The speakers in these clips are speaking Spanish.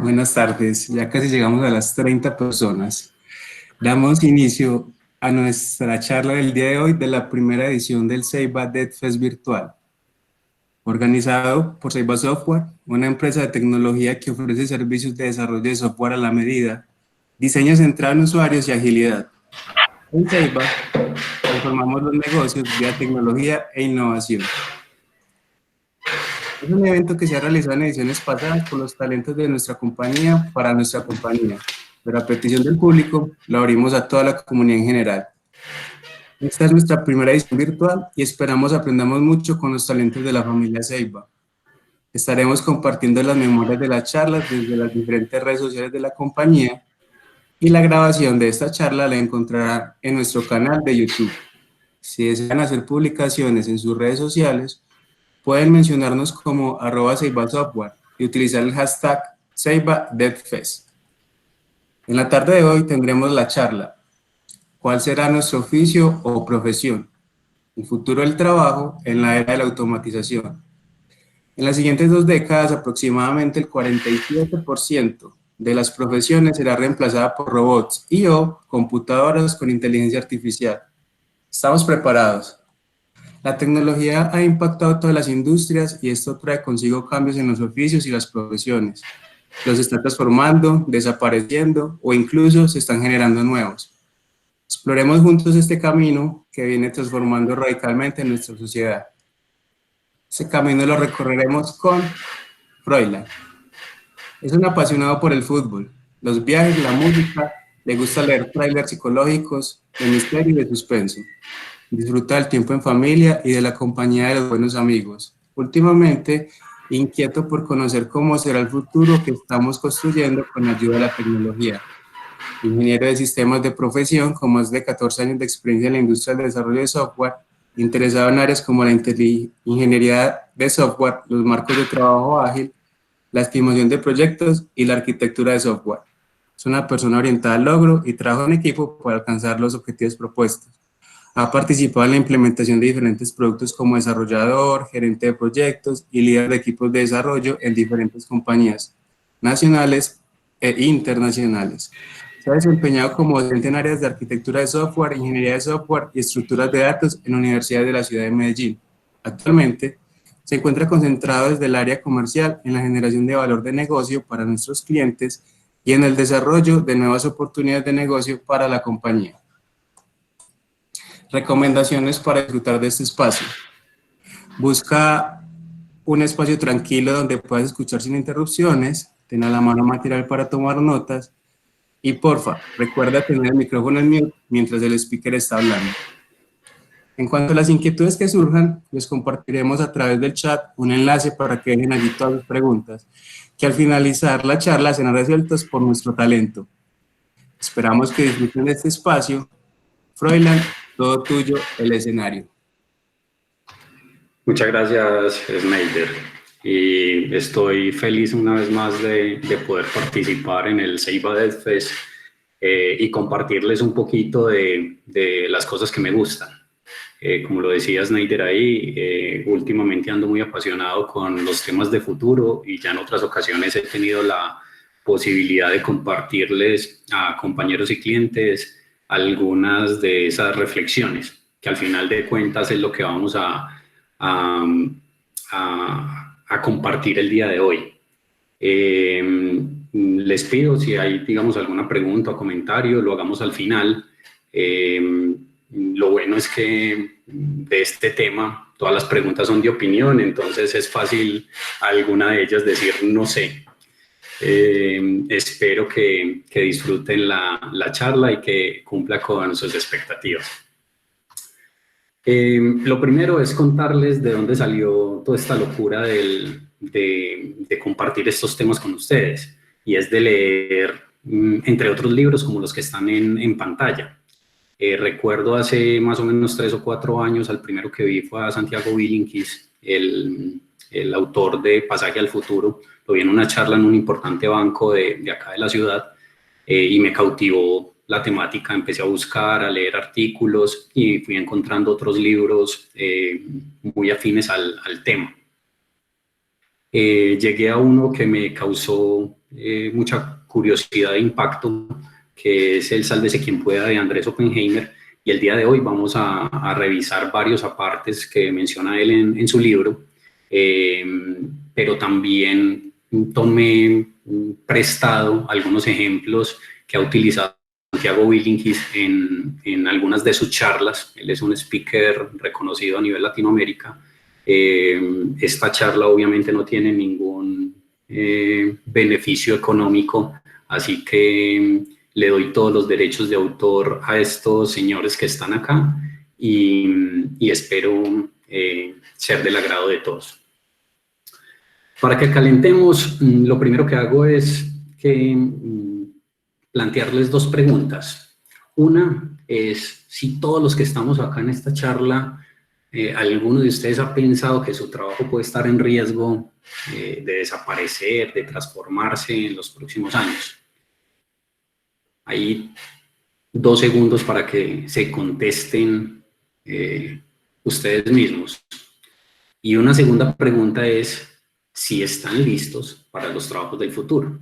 Buenas tardes, ya casi llegamos a las 30 personas. Damos inicio a nuestra charla del día de hoy de la primera edición del Ceiba DevFest virtual, organizado por Ceiba Software, una empresa de tecnología que ofrece servicios de desarrollo de software a la medida, diseño centrado en usuarios y agilidad. En Ceiba transformamos los negocios vía tecnología e innovación. Es un evento que se ha realizado en ediciones pasadas por los talentos de nuestra compañía para nuestra compañía, pero a petición del público lo abrimos a toda la comunidad en general. Esta es nuestra primera edición virtual y esperamos aprendamos mucho con los talentos de la familia Ceiba. Estaremos compartiendo las memorias de las charlas desde las diferentes redes sociales de la compañía y la grabación de esta charla la encontrarán en nuestro canal de YouTube. Si desean hacer publicaciones en sus redes sociales, pueden mencionarnos como @CeibaSoftware y utilizar el hashtag CeibaDevFest. En la tarde de hoy tendremos la charla ¿cuál será nuestro oficio o profesión? El futuro del trabajo en la era de la automatización. En las siguientes 2 décadas, aproximadamente el 47% de las profesiones será reemplazada por robots y/o computadoras con inteligencia artificial. ¿Estamos preparados? La tecnología ha impactado todas las industrias y esto trae consigo cambios en los oficios y las profesiones. Los está transformando, desapareciendo o incluso se están generando nuevos. Exploremos juntos este camino que viene transformando radicalmente nuestra sociedad. Ese camino lo recorreremos con Froilán. Es un apasionado por el fútbol, los viajes, la música, le gusta leer trailers psicológicos, de misterio y de suspenso. Disfruta del tiempo en familia y de la compañía de los buenos amigos. Últimamente, inquieto por conocer cómo será el futuro que estamos construyendo con la ayuda de la tecnología. Ingeniero de sistemas de profesión, con más de 14 años de experiencia en la industria del desarrollo de software, interesado en áreas como la ingeniería de software, los marcos de trabajo ágil, la estimación de proyectos y la arquitectura de software. Es una persona orientada al logro y trabaja en equipo para alcanzar los objetivos propuestos. Ha participado en la implementación de diferentes productos como desarrollador, gerente de proyectos y líder de equipos de desarrollo en diferentes compañías nacionales e internacionales. Se ha desempeñado como docente en áreas de arquitectura de software, ingeniería de software y estructuras de datos en universidades de la ciudad de Medellín. Actualmente, se encuentra concentrado desde el área comercial en la generación de valor de negocio para nuestros clientes y en el desarrollo de nuevas oportunidades de negocio para la compañía. Recomendaciones para disfrutar de este espacio. Busca un espacio tranquilo donde puedas escuchar sin interrupciones, ten a la mano material para tomar notas y porfa, recuerda tener el micrófono en mute mientras el speaker está hablando. En cuanto a las inquietudes que surjan, les compartiremos a través del chat un enlace para que dejen allí todas sus preguntas, que al finalizar la charla serán resueltas por nuestro talento. Esperamos que disfruten de este espacio. Froilán, todo tuyo, el escenario. Muchas gracias, Snyder. Y estoy feliz una vez más de poder participar en el Ceiba DevFest y compartirles un poquito de las cosas que me gustan. Como lo decía Snyder ahí, últimamente ando muy apasionado con los temas de futuro y ya en otras ocasiones he tenido la posibilidad de compartirles a compañeros y clientes algunas de esas reflexiones, que al final de cuentas es lo que vamos a compartir el día de hoy. Les pido si hay, digamos, alguna pregunta o comentario, lo hagamos al final. Lo bueno es que de este tema todas las preguntas son de opinión, entonces es fácil alguna de ellas decir no sé. Espero que disfruten la charla y que cumpla con sus expectativas. Lo primero es contarles de dónde salió toda esta locura de compartir estos temas con ustedes, y es de leer, entre otros libros como los que están en pantalla. Recuerdo hace más o menos 3 o 4 años, al primero que vi fue a Santiago Bilinkis, el autor de Pasaje al Futuro. Lo vi en una charla en un importante banco de acá de la ciudad y me cautivó la temática. Empecé a buscar, a leer artículos y fui encontrando otros libros muy afines al tema. Llegué a uno que me causó mucha curiosidad e impacto, que es el Sálvese quien pueda de Andrés Oppenheimer, y el día de hoy vamos a revisar varios apartes que menciona él en su libro, pero también tomé prestado algunos ejemplos que ha utilizado Santiago Willingis en algunas de sus charlas. Él es un speaker reconocido a nivel Latinoamérica. Esta charla obviamente no tiene ningún beneficio económico, así que le doy todos los derechos de autor a estos señores que están acá y espero ser del agrado de todos. Para que calentemos, lo primero que hago es plantearles dos preguntas. Una es si todos los que estamos acá en esta charla, alguno de ustedes ha pensado que su trabajo puede estar en riesgo de desaparecer, de transformarse en los próximos años. Hay 2 segundos para que se contesten ustedes mismos. Y una segunda pregunta es si están listos para los trabajos del futuro,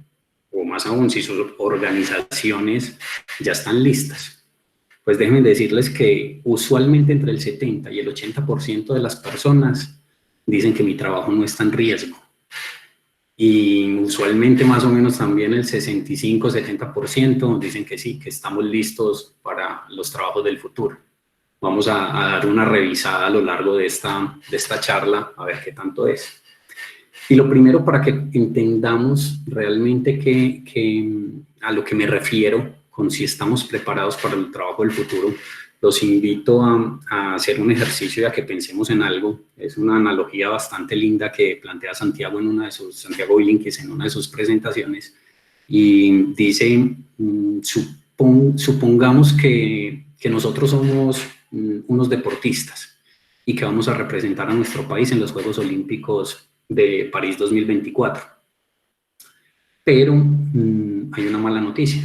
o más aún, si sus organizaciones ya están listas. Pues déjenme decirles que usualmente entre el 70 y el 80% de las personas dicen que mi trabajo no está en riesgo. Y usualmente más o menos también el 65-70% dicen que sí, que estamos listos para los trabajos del futuro. Vamos a dar una revisada a lo largo de esta charla a ver qué tanto es. Y lo primero, para que entendamos realmente a lo que me refiero con si estamos preparados para el trabajo del futuro, los invito a hacer un ejercicio y a que pensemos en algo. Es una analogía bastante linda que plantea Santiago Willingis en una de sus presentaciones, y dice, supongamos que nosotros somos unos deportistas y que vamos a representar a nuestro país en los Juegos Olímpicos de París 2024. Pero hay una mala noticia.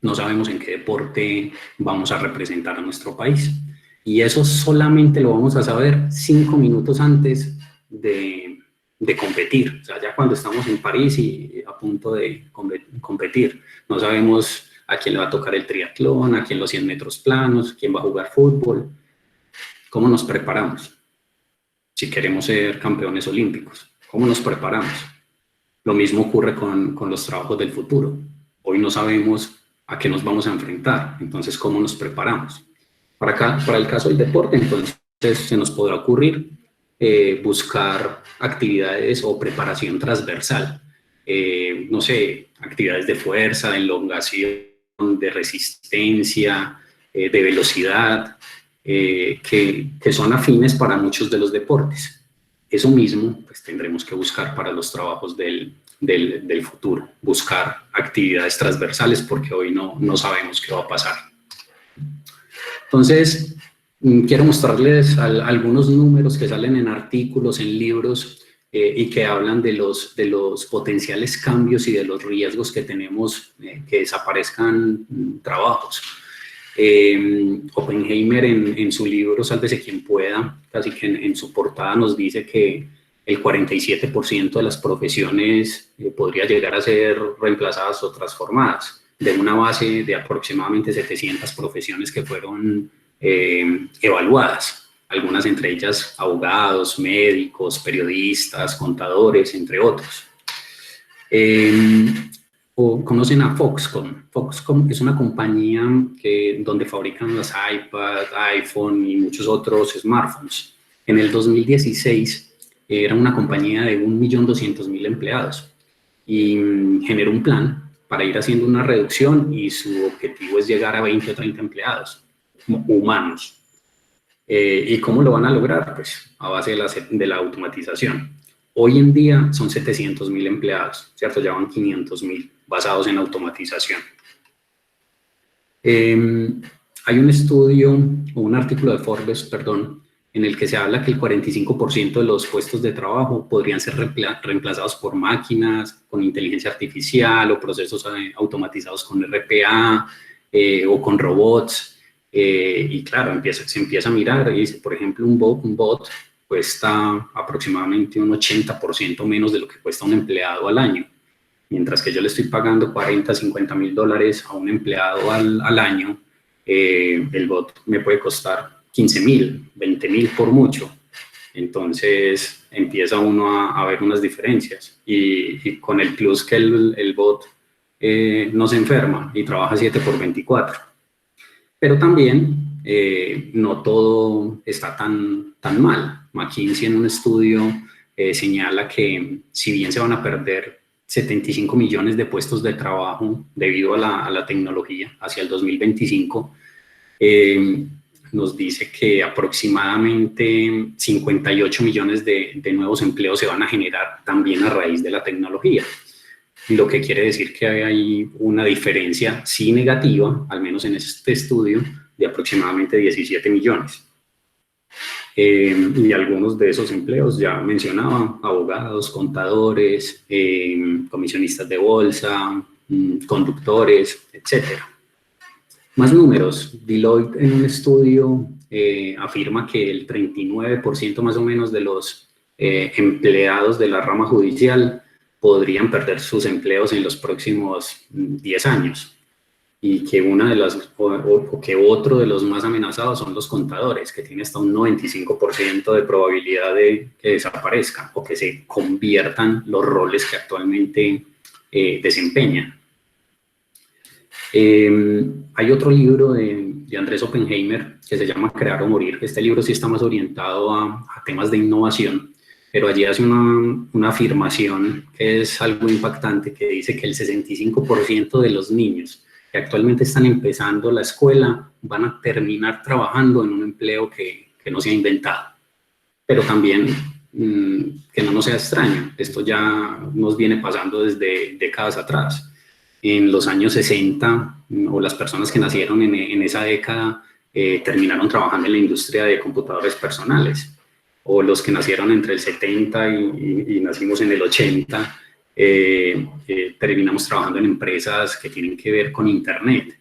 No sabemos en qué deporte vamos a representar a nuestro país. Y eso solamente lo vamos a saber 5 minutos antes de competir. O sea, ya cuando estamos en París y a punto de competir. No sabemos a quién le va a tocar el triatlón, a quién los 100 metros planos, quién va a jugar fútbol. ¿Cómo nos preparamos? Si queremos ser campeones olímpicos, ¿cómo nos preparamos? Lo mismo ocurre con los trabajos del futuro. Hoy no sabemos a qué nos vamos a enfrentar, entonces, ¿cómo nos preparamos? Para el caso del deporte, entonces, se nos podrá ocurrir buscar actividades o preparación transversal. No sé, actividades de fuerza, de elongación, de resistencia, de velocidad, que son afines para muchos de los deportes. Eso mismo pues tendremos que buscar para los trabajos del futuro, buscar actividades transversales, porque hoy no sabemos qué va a pasar. Entonces, quiero mostrarles algunos números que salen en artículos, en libros, y que hablan de los potenciales cambios y de los riesgos que tenemos que desaparezcan trabajos. Oppenheimer en su libro Sálvese quien pueda, casi que en su portada nos dice que el 47% de las profesiones podría llegar a ser reemplazadas o transformadas, de una base de aproximadamente 700 profesiones que fueron evaluadas, algunas entre ellas abogados, médicos, periodistas, contadores, entre otros. O conocen a Foxconn. Foxconn es una compañía donde fabrican las iPad, iPhone y muchos otros smartphones. En el 2016 era una compañía de 1.200.000 empleados y generó un plan para ir haciendo una reducción, y su objetivo es llegar a 20 o 30 empleados humanos. ¿Y cómo lo van a lograr? Pues a base de la automatización. Hoy en día son 700.000 empleados, ¿cierto? Ya van 500.000 basados en automatización. Hay un estudio, o un artículo de Forbes, perdón, en el que se habla que el 45% de los puestos de trabajo podrían ser reemplazados por máquinas, con inteligencia artificial, o procesos automatizados con RPA, o con robots. Y claro, se empieza a mirar y dice, por ejemplo, un bot cuesta aproximadamente un 80% menos de lo que cuesta un empleado al año. mientras que yo le estoy pagando 40, 50 mil dólares a un empleado al año, el bot me puede costar 15 mil, 20 mil por mucho. Entonces empieza uno a ver unas diferencias y con el plus que el bot no se enferma y trabaja 7 por 24. Pero también no todo está tan mal. McKinsey en un estudio señala que si bien se van a perder 75 millones de puestos de trabajo debido a la tecnología hacia el 2025, nos dice que aproximadamente 58 millones de nuevos empleos se van a generar también a raíz de la tecnología. Lo que quiere decir que hay una diferencia, sí negativa, al menos en este estudio, de aproximadamente 17 millones. Y algunos de esos empleos ya mencionaba, abogados, contadores, comisionistas de bolsa, conductores, etc. Más números. Deloitte en un estudio afirma que el 39% más o menos de los empleados de la rama judicial podrían perder sus empleos en los próximos 10 años y que que otro de los más amenazados son los contadores, que tiene hasta un 95% de probabilidad de que desaparezcan o que se conviertan los roles que actualmente desempeñan. Hay otro libro de Andrés Oppenheimer que se llama Crear o Morir. Este libro sí está más orientado a temas de innovación, pero allí hace una afirmación que es algo impactante, que dice que el 65% de los niños que actualmente están empezando la escuela van a terminar trabajando en un empleo que no se ha inventado. Pero también, que no nos sea extraño, esto ya nos viene pasando desde décadas atrás. En los años 60, o las personas que nacieron en esa década terminaron trabajando en la industria de computadores personales, o los que nacieron entre el 70 y nacimos en el 80, terminamos trabajando en empresas que tienen que ver con Internet.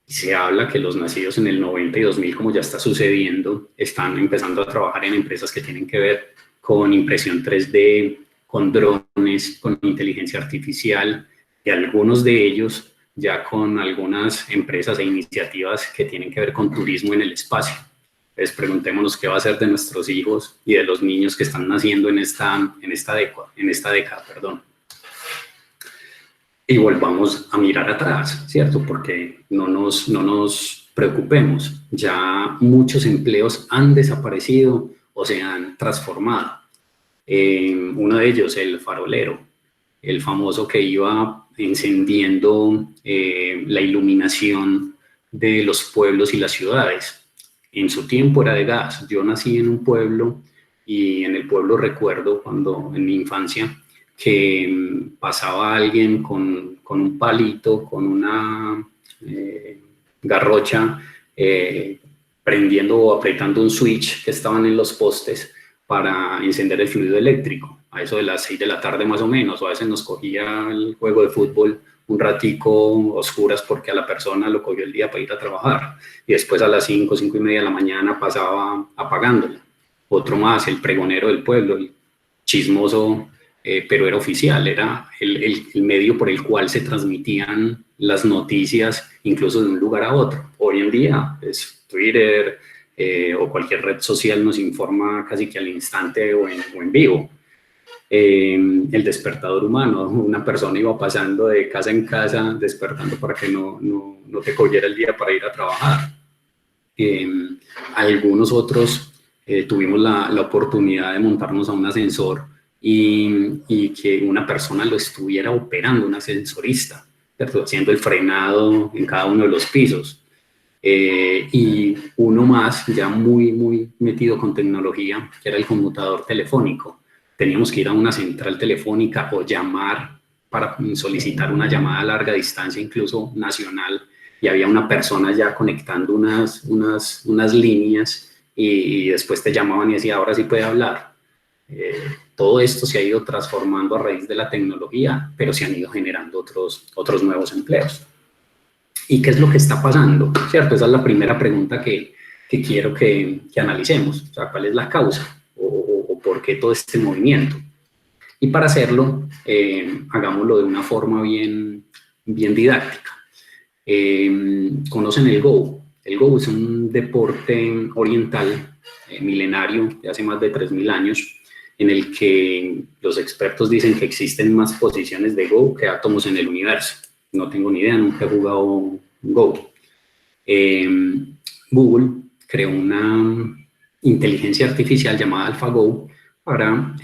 Y se habla que los nacidos en el 90 y 2000, como ya está sucediendo, están empezando a trabajar en empresas que tienen que ver con impresión 3D, con drones, con inteligencia artificial, y algunos de ellos ya con algunas empresas e iniciativas que tienen que ver con turismo en el espacio. Entonces preguntémonos qué va a ser de nuestros hijos y de los niños que están naciendo en esta década. Y volvamos a mirar atrás, ¿cierto? Porque no nos preocupemos, ya muchos empleos han desaparecido o se han transformado. Uno de ellos, el farolero, el famoso que iba encendiendo la iluminación de los pueblos y las ciudades. En su tiempo era de gas. Yo nací en un pueblo y en el pueblo recuerdo cuando en mi infancia que pasaba alguien con un palito, con una garrocha, prendiendo o apretando un switch que estaban en los postes para encender el fluido eléctrico, a eso de las 6 de la tarde más o menos, o a veces nos cogía el juego de fútbol un ratico oscuras porque a la persona lo cogió el día para ir a trabajar, y después a las 5, 5 y media de la mañana pasaba apagándola. Otro más, el pregonero del pueblo, el chismoso, pero era oficial, era el medio por el cual se transmitían las noticias, incluso de un lugar a otro. Hoy en día, pues, Twitter o cualquier red social nos informa casi que al instante o en vivo. El despertador humano, una persona iba pasando de casa en casa despertando para que no te cogiera el día para ir a trabajar. Algunos otros tuvimos la oportunidad de montarnos a un ascensor y que una persona lo estuviera operando, un ascensorista, ¿cierto? Haciendo el frenado en cada uno de los pisos. Y uno más, ya muy metido con tecnología, que era el conmutador telefónico. Teníamos que ir a una central telefónica o llamar para solicitar una llamada a larga distancia, incluso nacional, y había una persona ya conectando unas líneas y después te llamaban y decía, ahora sí puede hablar. Todo esto se ha ido transformando a raíz de la tecnología, pero se han ido generando otros nuevos empleos. ¿Y qué es lo que está pasando? ¿Cierto? Esa es la primera pregunta que quiero que analicemos. O sea, ¿cuál es la causa? ¿O por qué todo este movimiento? Y para hacerlo, hagámoslo de una forma bien didáctica. ¿Conocen el Go? El Go es un deporte oriental milenario de hace más de 3000 años, en el que los expertos dicen que existen más posiciones de Go que átomos en el universo. No tengo ni idea, nunca he jugado Go. Google creó una inteligencia artificial llamada AlphaGo para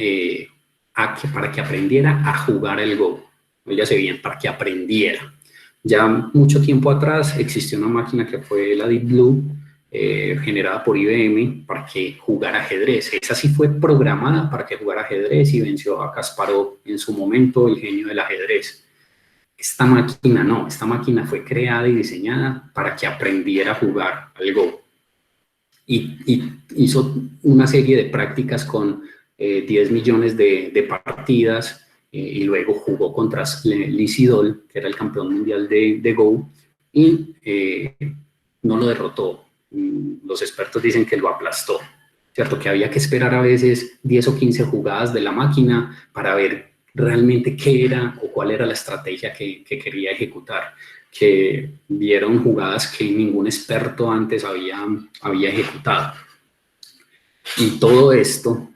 que aprendiera a jugar el Go. Oígase bien, para que aprendiera. Ya mucho tiempo atrás existió una máquina que fue la Deep Blue, generada por IBM, para que jugara ajedrez. Esa sí fue programada para que jugara ajedrez y venció a Kasparov en su momento, el genio del ajedrez. Esta máquina no, esta máquina fue creada y diseñada para que aprendiera a jugar al Go. Y hizo una serie de prácticas con 10 millones de partidas, y luego jugó contra Lee Sedol, que era el campeón mundial de Go, y no lo derrotó. Los expertos dicen que lo aplastó, ¿cierto? Que había que esperar a veces 10 o 15 jugadas de la máquina para ver realmente qué era o cuál era la estrategia que quería ejecutar, que vieron jugadas que ningún experto antes había ejecutado. Y todo esto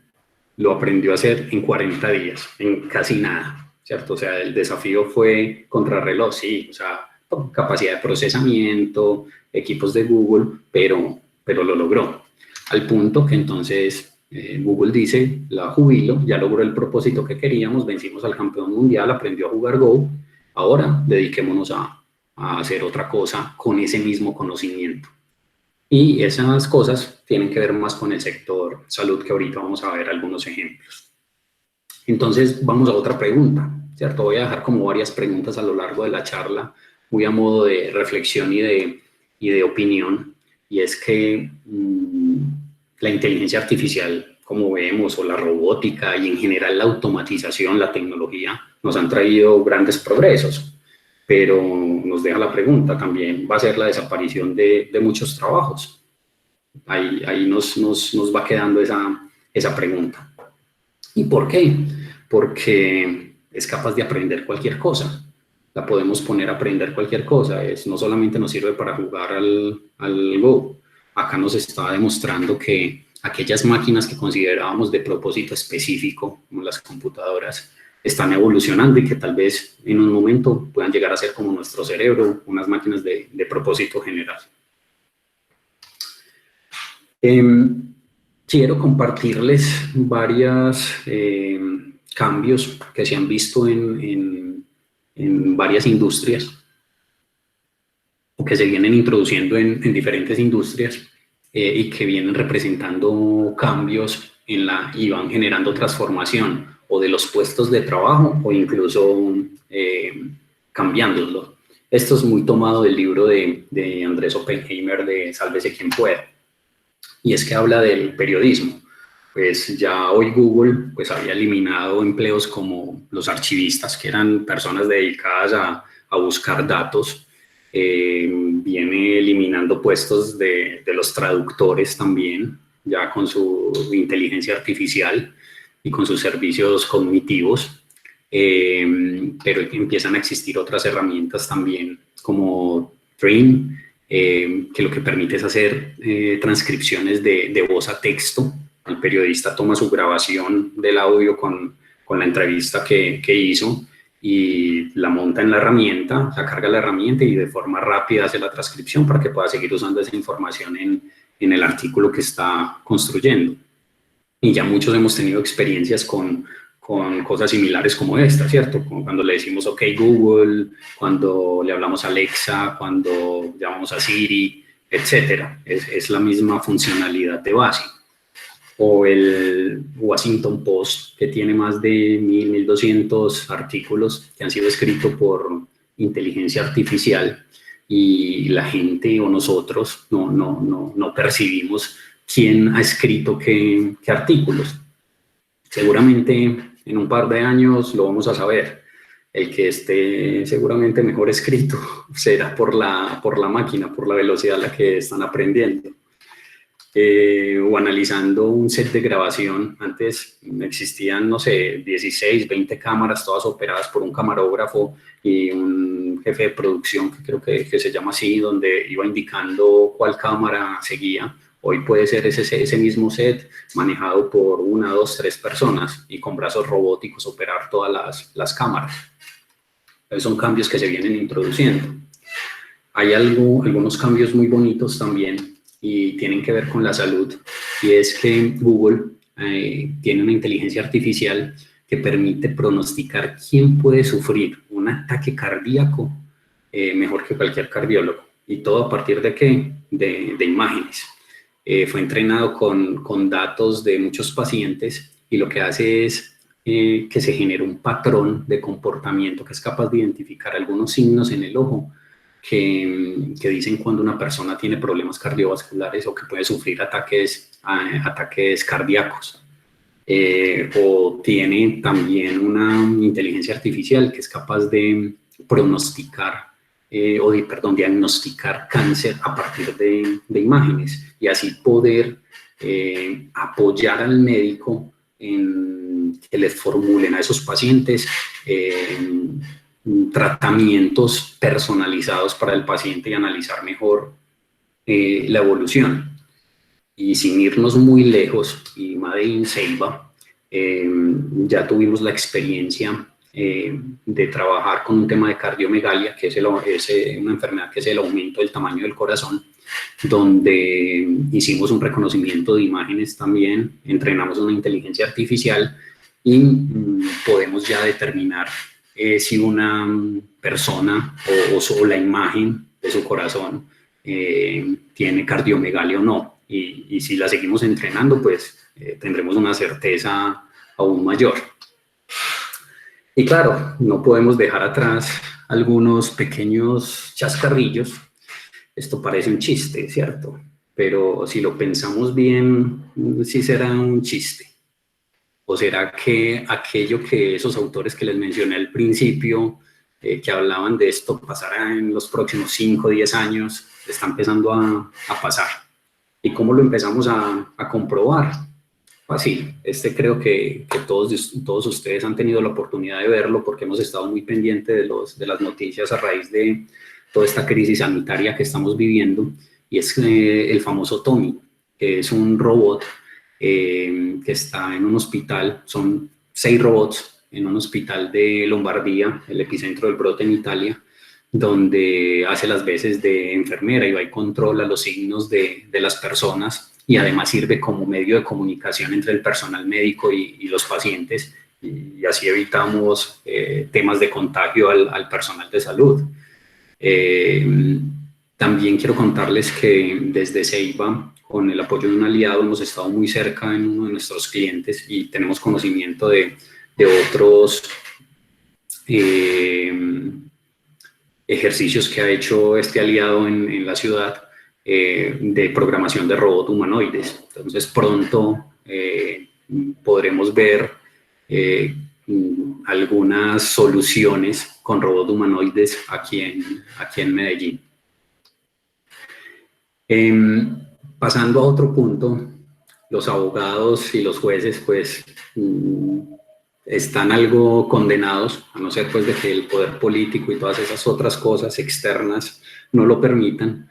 lo aprendió a hacer en 40 días, en casi nada, ¿cierto? O sea, el desafío fue contrarreloj, sí, o sea, capacidad de procesamiento, equipos de Google, pero lo logró. Al punto que entonces Google dice, la jubilo, ya logró el propósito que queríamos, vencimos al campeón mundial, aprendió a jugar Go, ahora dediquémonos a hacer otra cosa con ese mismo conocimiento. Y esas cosas tienen que ver más con el sector salud, que ahorita vamos a ver algunos ejemplos. Entonces, vamos a otra pregunta, ¿cierto? Voy a dejar como varias preguntas a lo largo de la charla, muy a modo de reflexión y de opinión, y es que la inteligencia artificial, como vemos, o la robótica y en general la automatización, la tecnología, nos han traído grandes progresos, pero nos deja la pregunta, también va a ser la desaparición de muchos trabajos. Ahí nos va quedando esa pregunta. ¿Y por qué? Porque es capaz de aprender cualquier cosa. La podemos poner a aprender cualquier cosa. No solamente nos sirve para jugar al Go. Acá nos está demostrando que aquellas máquinas que considerábamos de propósito específico, como las computadoras, están evolucionando y que tal vez en un momento puedan llegar a ser como nuestro cerebro, unas máquinas de propósito general. Quiero compartirles varios cambios que se han visto en varias industrias o que se vienen introduciendo en diferentes industrias y que vienen representando cambios y van generando transformación o de los puestos de trabajo o incluso cambiándolos. Esto es muy tomado del libro de Andrés Oppenheimer de Sálvese quien pueda, y es que habla del periodismo. Pues ya hoy Google pues había eliminado empleos como los archivistas, que eran personas dedicadas a buscar datos, viene eliminando puestos de los traductores también, ya con su inteligencia artificial y con sus servicios cognitivos, pero empiezan a existir otras herramientas también como Dream, que lo que permite es hacer transcripciones de voz a texto. El periodista toma su grabación del audio con la entrevista que hizo y la monta en la herramienta, la carga la herramienta y de forma rápida hace la transcripción para que pueda seguir usando esa información en el artículo que está construyendo. Y ya muchos hemos tenido experiencias con cosas similares como esta, ¿cierto? Como cuando le decimos OK Google, cuando le hablamos a Alexa, cuando llamamos a Siri, etcétera. Es la misma funcionalidad de base. O el Washington Post, que tiene más de 1.200 artículos que han sido escritos por inteligencia artificial y la gente o nosotros no percibimos quién ha escrito qué artículos. Seguramente en un par de años lo vamos a saber. El que esté seguramente mejor escrito será por la máquina, por la velocidad a la que están aprendiendo. o analizando un set de grabación. Antes existían, no sé, 16, 20 cámaras, todas operadas por un camarógrafo y un jefe de producción, que creo que se llama así, donde iba indicando cuál cámara seguía. Hoy puede ser ese mismo set manejado por 1, 2, 3 personas y con brazos robóticos operar todas las cámaras. Esos son cambios que se vienen introduciendo. Hay algunos cambios muy bonitos también y tienen que ver con la salud, y es que Google tiene una inteligencia artificial que permite pronosticar quién puede sufrir un ataque cardíaco mejor que cualquier cardiólogo. ¿Y todo a partir de qué? De imágenes. Fue entrenado con datos de muchos pacientes y lo que hace es que se genere un patrón de comportamiento que es capaz de identificar algunos signos en el ojo que dicen cuando una persona tiene problemas cardiovasculares o que puede sufrir ataques cardíacos. O tiene también una inteligencia artificial que es capaz de pronosticar diagnosticar cáncer a partir de imágenes y así poder apoyar al médico en que les formulen a esos pacientes tratamientos personalizados para el paciente y analizar mejor la evolución. Y sin irnos muy lejos, y Made in Ceiba, ya tuvimos la experiencia de trabajar con un tema de cardiomegalia, que es una enfermedad que es el aumento del tamaño del corazón, donde hicimos un reconocimiento de imágenes también, entrenamos una inteligencia artificial y podemos ya determinar si una persona o la imagen de su corazón tiene cardiomegalia o no. Y si la seguimos entrenando, pues tendremos una certeza aún mayor. Y claro, no podemos dejar atrás algunos pequeños chascarrillos. Esto parece un chiste, ¿cierto? Pero si lo pensamos bien, sí será un chiste. ¿O será que aquello que esos autores que les mencioné al principio, que hablaban de esto, pasará en los próximos 5 o 10 años, está empezando a pasar? ¿Y cómo lo empezamos a comprobar? Fácil. Creo que todos ustedes han tenido la oportunidad de verlo porque hemos estado muy pendientes de las noticias a raíz de toda esta crisis sanitaria que estamos viviendo, y es el famoso Tommy, que es un robot que está en un hospital. Son 6 robots en un hospital de Lombardía, el epicentro del brote en Italia, donde hace las veces de enfermera y va y controla los signos de las personas, y además sirve como medio de comunicación entre el personal médico y los pacientes, y así evitamos temas de contagio al personal de salud. También quiero contarles que desde Ceiba, con el apoyo de un aliado, hemos estado muy cerca en uno de nuestros clientes y tenemos conocimiento de otros ejercicios que ha hecho este aliado en la ciudad de programación de robots humanoides. Entonces pronto podremos ver algunas soluciones con robots humanoides aquí en Medellín. Pasando a otro punto, los abogados y los jueces pues están algo condenados, a no ser pues de que el poder político y todas esas otras cosas externas no lo permitan.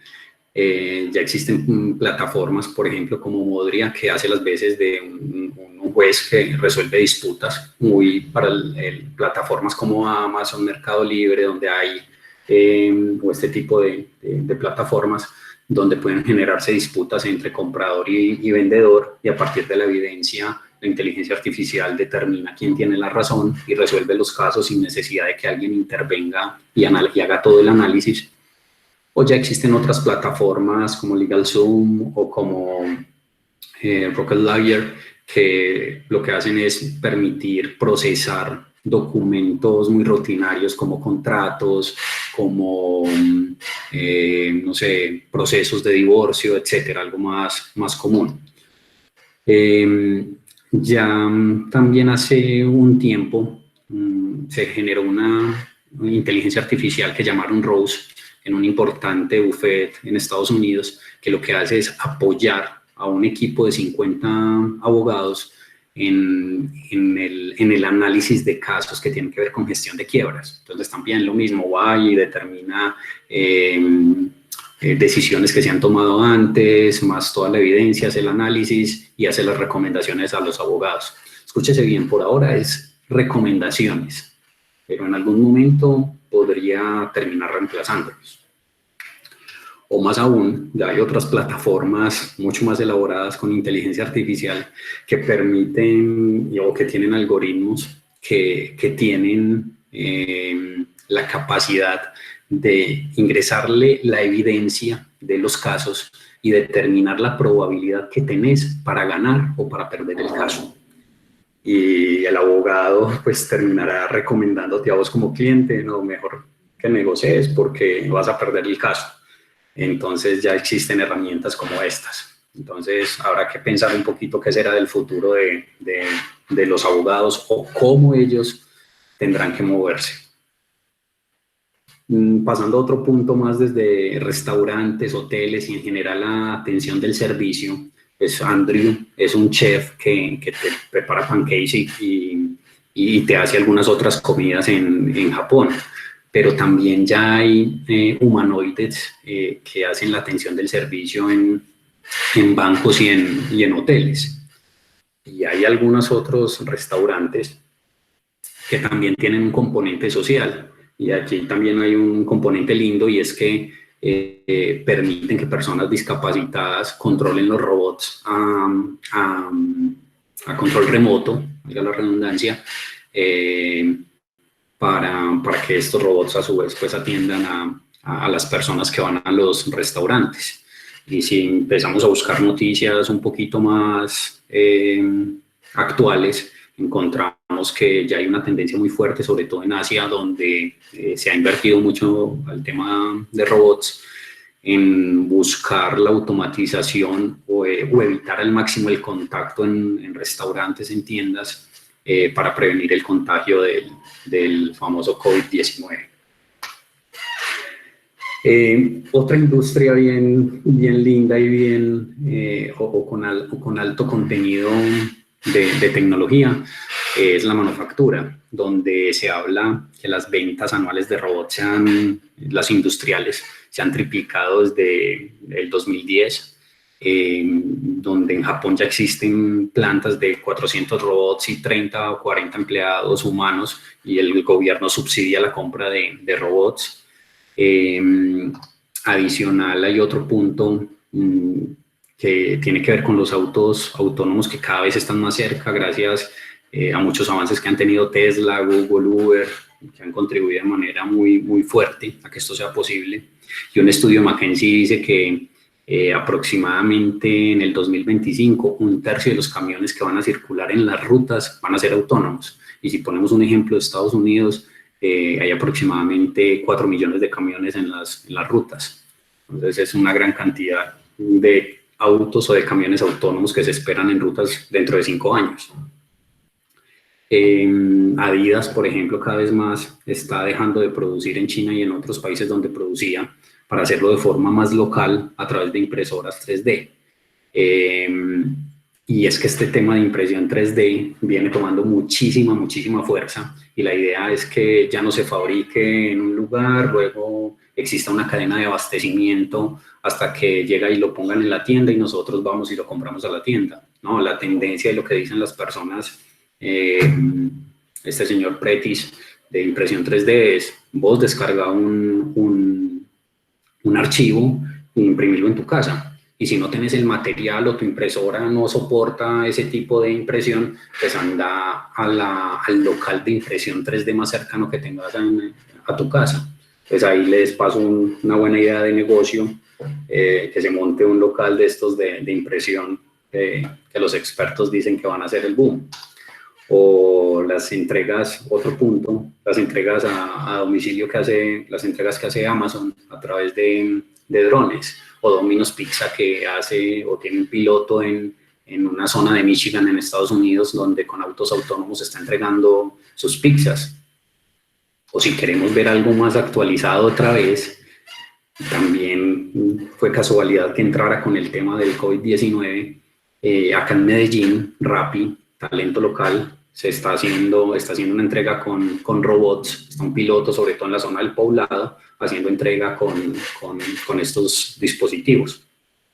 Ya existen plataformas, por ejemplo, como Modria, que hace las veces de un juez que resuelve disputas, muy para plataformas como Amazon, Mercado Libre, donde hay o este tipo de plataformas donde pueden generarse disputas entre comprador y vendedor, y a partir de la evidencia la inteligencia artificial determina quién tiene la razón y resuelve los casos sin necesidad de que alguien intervenga y haga todo el análisis. O ya existen otras plataformas como LegalZoom o como Rocket Lawyer, que lo que hacen es permitir procesar documentos muy rutinarios como contratos, como, no sé, procesos de divorcio, etcétera, algo más común. Ya también hace un tiempo se generó una inteligencia artificial que llamaron Rose en un importante buffet en Estados Unidos, que lo que hace es apoyar a un equipo de 50 abogados en el análisis de casos que tienen que ver con gestión de quiebras. Entonces también lo mismo, va y determina decisiones que se han tomado antes, más toda la evidencia, hace el análisis y hace las recomendaciones a los abogados. Escúchese bien, por ahora es recomendaciones, pero en algún momento podría terminar reemplazándolos. O más aún, ya hay otras plataformas mucho más elaboradas con inteligencia artificial que permiten o que tienen algoritmos que tienen la capacidad de ingresarle la evidencia de los casos y determinar la probabilidad que tenés para ganar o para perder el caso. Y el abogado pues terminará recomendándote a vos como cliente, no, mejor que negocies porque vas a perder el caso. Entonces ya existen herramientas como estas. Entonces habrá que pensar un poquito qué será del futuro de los abogados o cómo ellos tendrán que moverse. Pasando a otro punto más desde restaurantes, hoteles y en general la atención del servicio, pues Andrew es un chef que te prepara pancakes y te hace algunas otras comidas en Japón, pero también ya hay humanoides que hacen la atención del servicio en bancos y en hoteles. Y hay algunos otros restaurantes que también tienen un componente social. Y aquí también hay un componente lindo y es que permiten que personas discapacitadas controlen los robots a control remoto, valga la redundancia, para que estos robots a su vez pues atiendan a las personas que van a los restaurantes. Y si empezamos a buscar noticias un poquito más actuales, encontramos que ya hay una tendencia muy fuerte, sobre todo en Asia, donde se ha invertido mucho el tema de robots, en buscar la automatización o evitar al máximo el contacto en restaurantes, en tiendas, para prevenir el contagio del famoso COVID-19. Otra industria bien linda y bien con alto contenido de tecnología es la manufactura, donde se habla que las ventas anuales de robots, las industriales, se han triplicado desde el 2010, donde en Japón ya existen plantas de 400 robots y 30 o 40 empleados humanos y el gobierno subsidia la compra de robots. Adicional, hay otro punto que tiene que ver con los autos autónomos que cada vez están más cerca gracias a muchos avances que han tenido Tesla, Google, Uber, que han contribuido de manera muy fuerte a que esto sea posible. Y un estudio de McKinsey dice que aproximadamente en el 2025 un tercio de los camiones que van a circular en las rutas van a ser autónomos. Y si ponemos un ejemplo de Estados Unidos, hay aproximadamente 4 millones de camiones en las rutas. Entonces es una gran cantidad de autos o de camiones autónomos que se esperan en rutas dentro de 5 años. Adidas, por ejemplo, cada vez más está dejando de producir en China y en otros países donde producía para hacerlo de forma más local a través de impresoras 3D. Y es que este tema de impresión 3D viene tomando muchísima fuerza y la idea es que ya no se fabrique en un lugar, luego exista una cadena de abastecimiento hasta que llega y lo pongan en la tienda y nosotros vamos y lo compramos a la tienda. No, la tendencia de lo que dicen las personas, este señor Pretis de impresión 3D es vos descarga un archivo e imprimirlo en tu casa. Y si no tenés el material o tu impresora no soporta ese tipo de impresión, pues anda al local de impresión 3D más cercano que tengas a tu casa. Pues ahí les paso una buena idea de negocio, que se monte un local de estos de impresión que los expertos dicen que van a ser el boom. O las entregas, otro punto, las entregas a domicilio las entregas que hace Amazon a través de drones, o Domino's Pizza que hace o tiene un piloto en una zona de Michigan en Estados Unidos donde con autos autónomos está entregando sus pizzas. O si queremos ver algo más actualizado otra vez, También fue casualidad que entrara con el tema del COVID-19. Acá en Medellín, Rappi, talento local, está haciendo una entrega con robots. Está un piloto, sobre todo en la zona del Poblado, haciendo entrega con estos dispositivos.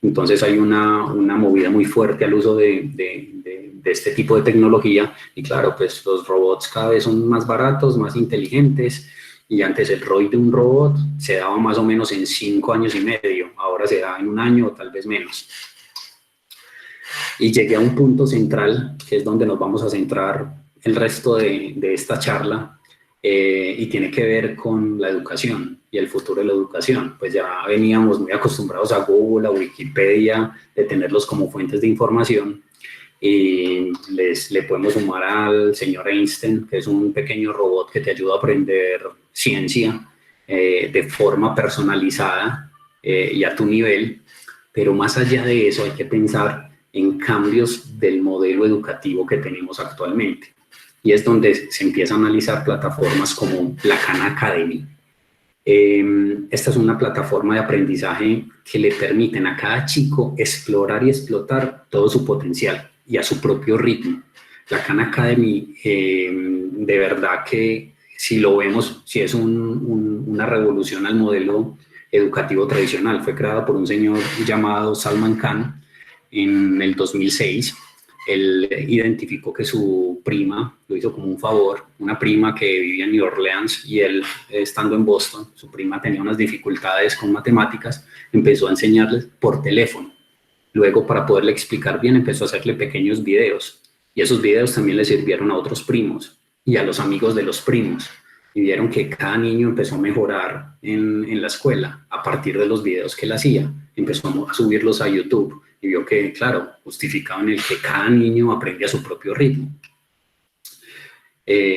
Entonces hay una movida muy fuerte al uso de este tipo de tecnología, y claro, pues los robots cada vez son más baratos, más inteligentes, y antes el ROI de un robot se daba más o menos en 5 años y medio, ahora se da en 1 año o tal vez menos. Y llegué a un punto central, que es donde nos vamos a centrar el resto de esta charla, y tiene que ver con la educación y el futuro de la educación. Pues ya veníamos muy acostumbrados a Google, a Wikipedia, de tenerlos como fuentes de información, y le podemos sumar al señor Einstein, que es un pequeño robot que te ayuda a aprender ciencia de forma personalizada y a tu nivel. Pero más allá de eso hay que pensar en cambios del modelo educativo que tenemos actualmente, y es donde se empieza a analizar plataformas como la Khan Academy. Esta es una plataforma de aprendizaje que le permiten a cada chico explorar y explotar todo su potencial y a su propio ritmo. La Khan Academy, de verdad que si lo vemos, si es una revolución al modelo educativo tradicional. Fue creada por un señor llamado Salman Khan en el 2006. Él identificó que su prima, lo hizo como un favor, una prima que vivía en New Orleans, y él, estando en Boston, su prima tenía unas dificultades con matemáticas, empezó a enseñarles por teléfono. Luego, para poderle explicar bien, empezó a hacerle pequeños videos, y esos videos también le sirvieron a otros primos y a los amigos de los primos, y vieron que cada niño empezó a mejorar en la escuela a partir de los videos que él hacía. Empezó a subirlos a YouTube y vio que, claro, justificaban el que cada niño aprende a su propio ritmo.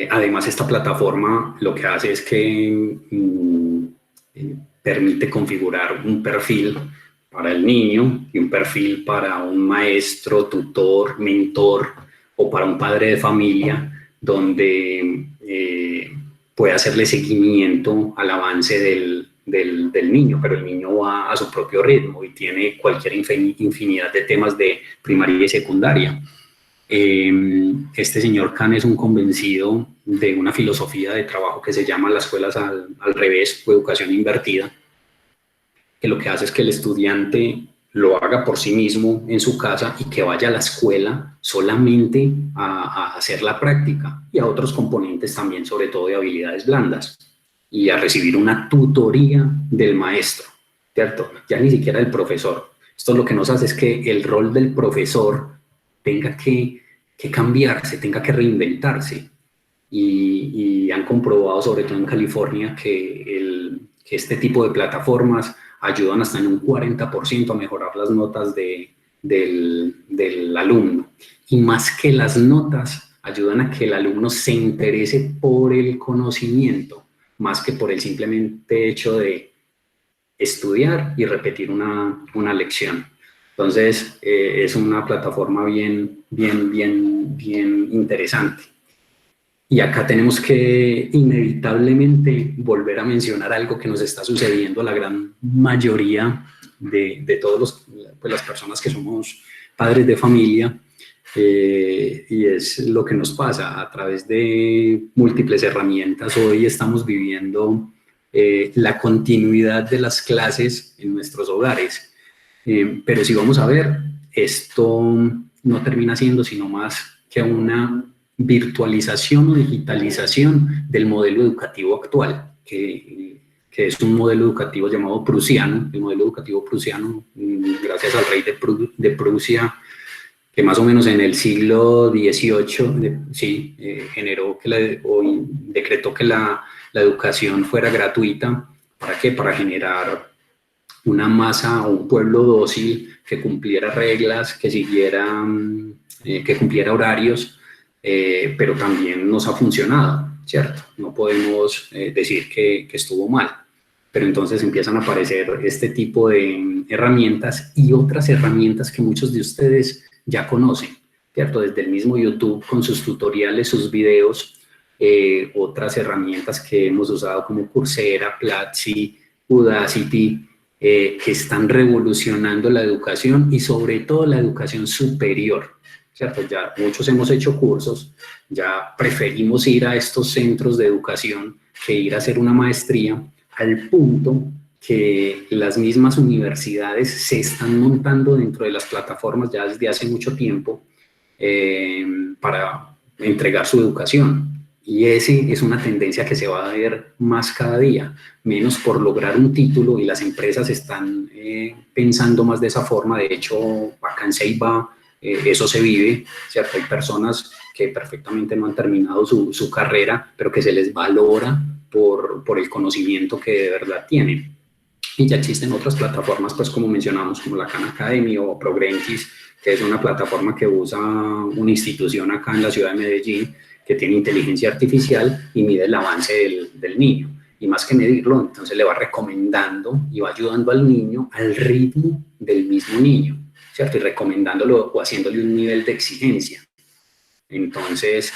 Además, esta plataforma lo que hace es que permite configurar un perfil para el niño y un perfil para un maestro, tutor, mentor, o para un padre de familia, donde puede hacerle seguimiento al avance del niño, pero el niño va a su propio ritmo y tiene cualquier infinidad de temas de primaria y secundaria. Este señor Khan es un convencido de una filosofía de trabajo que se llama las escuelas al revés o educación invertida, que lo que hace es que el estudiante lo haga por sí mismo en su casa y que vaya a la escuela solamente a hacer la práctica, y a otros componentes también, sobre todo de habilidades blandas, y a recibir una tutoría del maestro, ¿cierto? Ya ni siquiera del profesor. Esto lo que nos hace es que el rol del profesor tenga que cambiarse, tenga que reinventarse, y han comprobado, sobre todo en California, que este tipo de plataformas ayudan hasta en un 40% a mejorar las notas del alumno. Y más que las notas, ayudan a que el alumno se interese por el conocimiento, más que por el simplemente hecho de estudiar y repetir una lección. Entonces, es una plataforma bien interesante. Y acá tenemos que inevitablemente volver a mencionar algo que nos está sucediendo a la gran mayoría de todas las personas que somos padres de familia, y es lo que nos pasa a través de múltiples herramientas. Hoy estamos viviendo la continuidad de las clases en nuestros hogares, pero si vamos a ver, esto no termina siendo sino más que una virtualización o digitalización del modelo educativo actual, que es un modelo educativo llamado prusiano. El modelo educativo prusiano, gracias al rey de Prusia, que más o menos en el siglo XVIII generó o decretó que la educación fuera gratuita. ¿Para qué? Para generar una masa o un pueblo dócil que cumpliera reglas, que cumpliera horarios, pero también nos ha funcionado, ¿cierto? No podemos decir que estuvo mal. Pero entonces empiezan a aparecer este tipo de herramientas y otras herramientas que muchos de ustedes ya conocen, ¿cierto? Desde el mismo YouTube con sus tutoriales, sus videos, otras herramientas que hemos usado como Coursera, Platzi, Udacity, que están revolucionando la educación y sobre todo la educación superior, ¿cierto? Ya muchos hemos hecho cursos, ya preferimos ir a estos centros de educación que ir a hacer una maestría, al punto que las mismas universidades se están montando dentro de las plataformas ya desde hace mucho tiempo para entregar su educación. Y ese es una tendencia que se va a ver más cada día, menos por lograr un título, y las empresas están pensando más de esa forma. De hecho, acá en Ceiba eso se vive, ¿cierto? Hay personas que perfectamente no han terminado su carrera, pero que se les valora por el conocimiento que de verdad tienen. Y ya existen otras plataformas, pues como mencionamos, como la Khan Academy o Progrentis, que es una plataforma que usa una institución acá en la ciudad de Medellín, que tiene inteligencia artificial y mide el avance del niño. Y más que medirlo, entonces le va recomendando y va ayudando al niño al ritmo del mismo niño, ¿cierto? Y recomendándolo o haciéndole un nivel de exigencia. Entonces,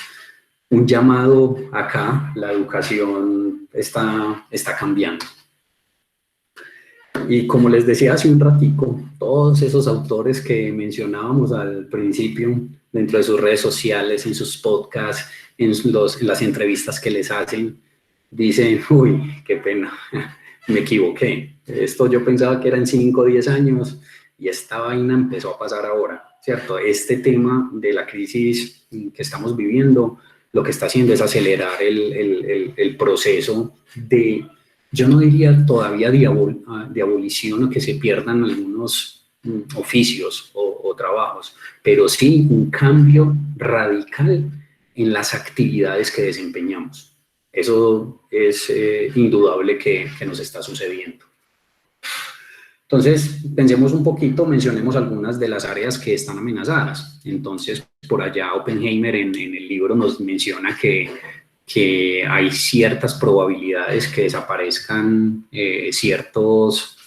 un llamado acá, la educación está cambiando. Y como les decía hace un ratico, todos esos autores que mencionábamos al principio, dentro de sus redes sociales, en sus podcasts, en las entrevistas que les hacen, dicen, uy, qué pena, me equivoqué. Esto yo pensaba que eran 5 o 10 años y esta vaina empezó a pasar ahora, ¿cierto? Este tema de la crisis que estamos viviendo, lo que está haciendo es acelerar el proceso de, yo no diría todavía de abolición o que se pierdan algunos oficios o trabajos, pero sí un cambio radical en las actividades que desempeñamos. Eso es indudable que nos está sucediendo. Entonces, pensemos un poquito, mencionemos algunas de las áreas que están amenazadas. Entonces, por allá Oppenheimer en el libro nos menciona que hay ciertas probabilidades que desaparezcan ciertas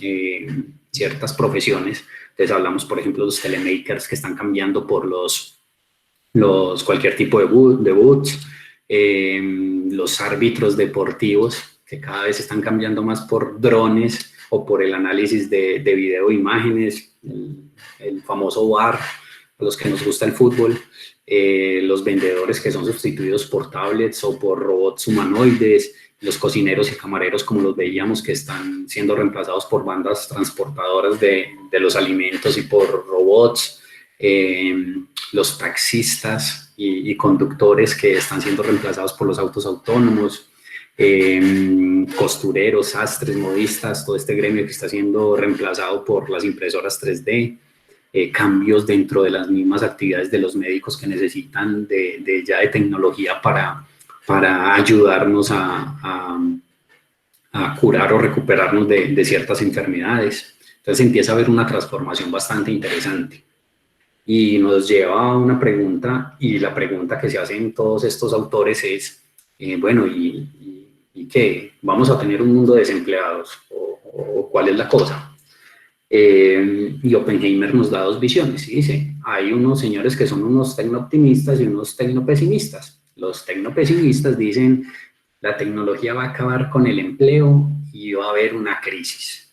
profesiones. Entonces hablamos, por ejemplo, de los telemakers que están cambiando por cualquier tipo de boots, los árbitros deportivos que cada vez están cambiando más por drones o por el análisis de video e imágenes, el famoso VAR, a los que nos gusta el fútbol, los vendedores que son sustituidos por tablets o por robots humanoides, los cocineros y camareros, como los veíamos, que están siendo reemplazados por bandas transportadoras de los alimentos y por robots, los taxistas y conductores que están siendo reemplazados por los autos autónomos, costureros, sastres, modistas, todo este gremio que está siendo reemplazado por las impresoras 3D, cambios dentro de las mismas actividades de los médicos que necesitan de tecnología para ayudarnos a curar o recuperarnos de ciertas enfermedades. Entonces empieza a haber una transformación bastante interesante. Y nos lleva a una pregunta, y la pregunta que se hacen todos estos autores es, bueno, ¿y qué? ¿Vamos a tener un mundo de desempleados? ¿O cuál es la cosa? Y Oppenheimer nos da dos visiones y dice, hay unos señores que son unos tecnooptimistas y unos tecnopesimistas. Los tecnopesimistas dicen, la tecnología va a acabar con el empleo y va a haber una crisis.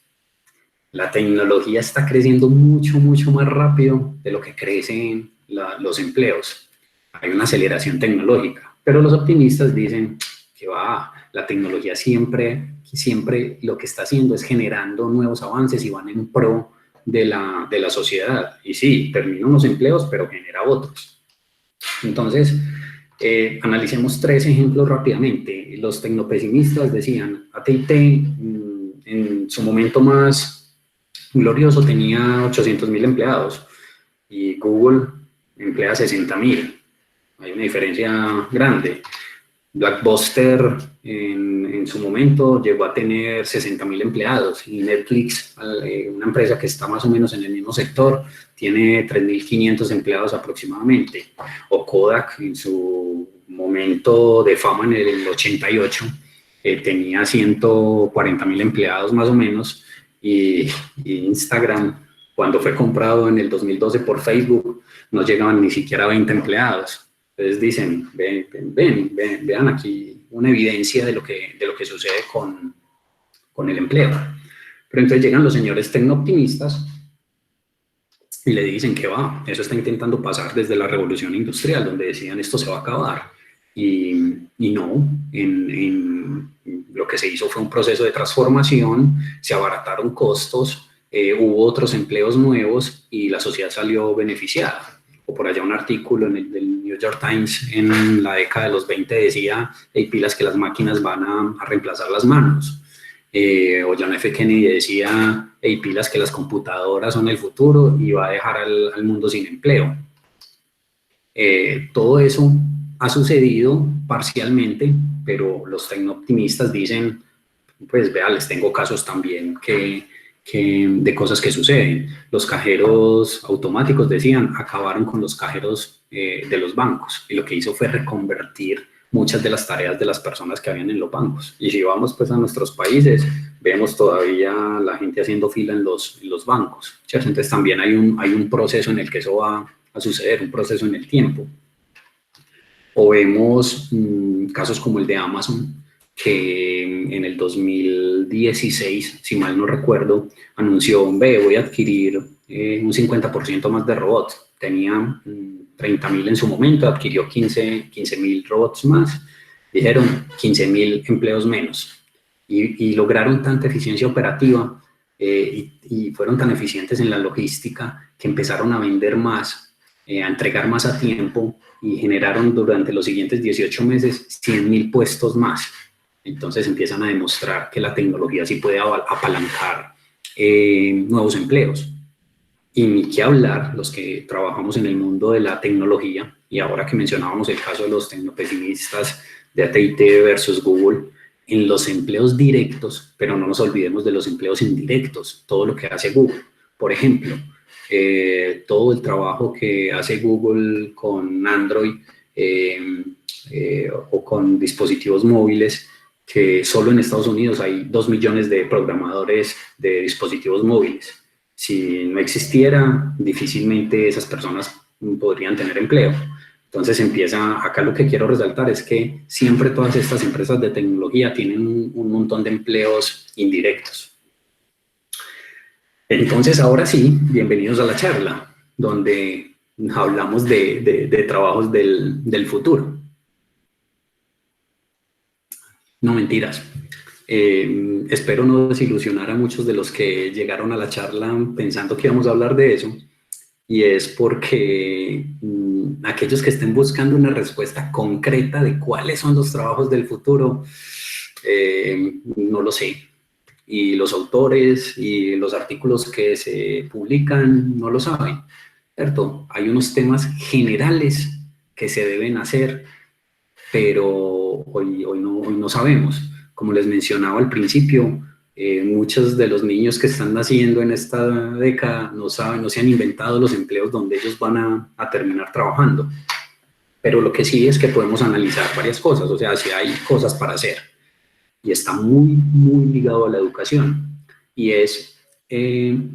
La tecnología está creciendo mucho, mucho más rápido de lo que crecen los empleos. Hay una aceleración tecnológica, pero los optimistas dicen que la tecnología siempre lo que está haciendo es generando nuevos avances y van en pro de la sociedad. Y sí, terminan los empleos, pero genera otros. Entonces, analicemos 3 ejemplos rápidamente. Los tecnopesimistas decían, AT&T en su momento más glorioso tenía 800.000 empleados y Google emplea 60.000. Hay una diferencia grande. Blockbuster en su momento llegó a tener 60.000 empleados y Netflix, una empresa que está más o menos en el mismo sector, tiene 3.500 empleados aproximadamente. O Kodak en su momento de fama en el 88 tenía 140.000 empleados más o menos, y Instagram, cuando fue comprado en el 2012 por Facebook, no llegaban ni siquiera a 20 empleados. Entonces dicen, vean aquí una evidencia de lo que sucede con el empleo. Pero entonces llegan los señores tecnooptimistas y le dicen que va, eso está intentando pasar desde la revolución industrial, donde decían esto se va a acabar. Y no, lo que se hizo fue un proceso de transformación, se abarataron costos, hubo otros empleos nuevos y la sociedad salió beneficiada. O por allá un artículo en el del New York Times en la década de los 20 decía, hay pilas que las máquinas van a reemplazar las manos. O John F. Kennedy decía, hay pilas que las computadoras son el futuro y va a dejar al mundo sin empleo. Todo eso ha sucedido parcialmente, pero los tecnooptimistas dicen, pues vea, les tengo casos también de cosas que suceden. Los cajeros automáticos, decían, acabaron con los cajeros de los bancos, y lo que hizo fue reconvertir muchas de las tareas de las personas que habían en los bancos. Y si vamos pues a nuestros países, vemos todavía la gente haciendo fila en los bancos, ¿cierto? Entonces también hay un proceso en el que eso va a suceder, un proceso en el tiempo. O vemos casos como el de Amazon, que en el 2016, si mal no recuerdo, anunció, voy a adquirir un 50% más de robots. Tenía 30.000 en su momento, adquirió 15.000 robots más, dijeron 15.000 empleos menos. Y lograron tanta eficiencia operativa y fueron tan eficientes en la logística que empezaron a vender más, a entregar más a tiempo, y generaron durante los siguientes 18 meses 100.000 puestos más. Entonces empiezan a demostrar que la tecnología sí puede apalancar nuevos empleos. Y ni qué hablar, los que trabajamos en el mundo de la tecnología, y ahora que mencionábamos el caso de los tecnopesimistas de AT&T versus Google, en los empleos directos, pero no nos olvidemos de los empleos indirectos, todo lo que hace Google. Por ejemplo, todo el trabajo que hace Google con Android o con dispositivos móviles, que solo en Estados Unidos hay 2 millones de programadores de dispositivos móviles. Si no existiera, difícilmente esas personas podrían tener empleo. Entonces acá lo que quiero resaltar es que siempre todas estas empresas de tecnología tienen un montón de empleos indirectos. Entonces, ahora sí, bienvenidos a la charla, donde hablamos de trabajos del futuro. No, mentiras. Espero no desilusionar a muchos de los que llegaron a la charla pensando que íbamos a hablar de eso, y es porque aquellos que estén buscando una respuesta concreta de cuáles son los trabajos del futuro, no lo sé. Y los autores y los artículos que se publican no lo saben, ¿cierto? Hay unos temas generales que se deben hacer, pero hoy no sabemos. Como les mencionaba al principio, muchos de los niños que están naciendo en esta década no se han inventado los empleos donde ellos van a terminar trabajando. Pero lo que sí es que podemos analizar varias cosas, o sea, si hay cosas para hacer. Y está muy, muy ligado a la educación. Y es,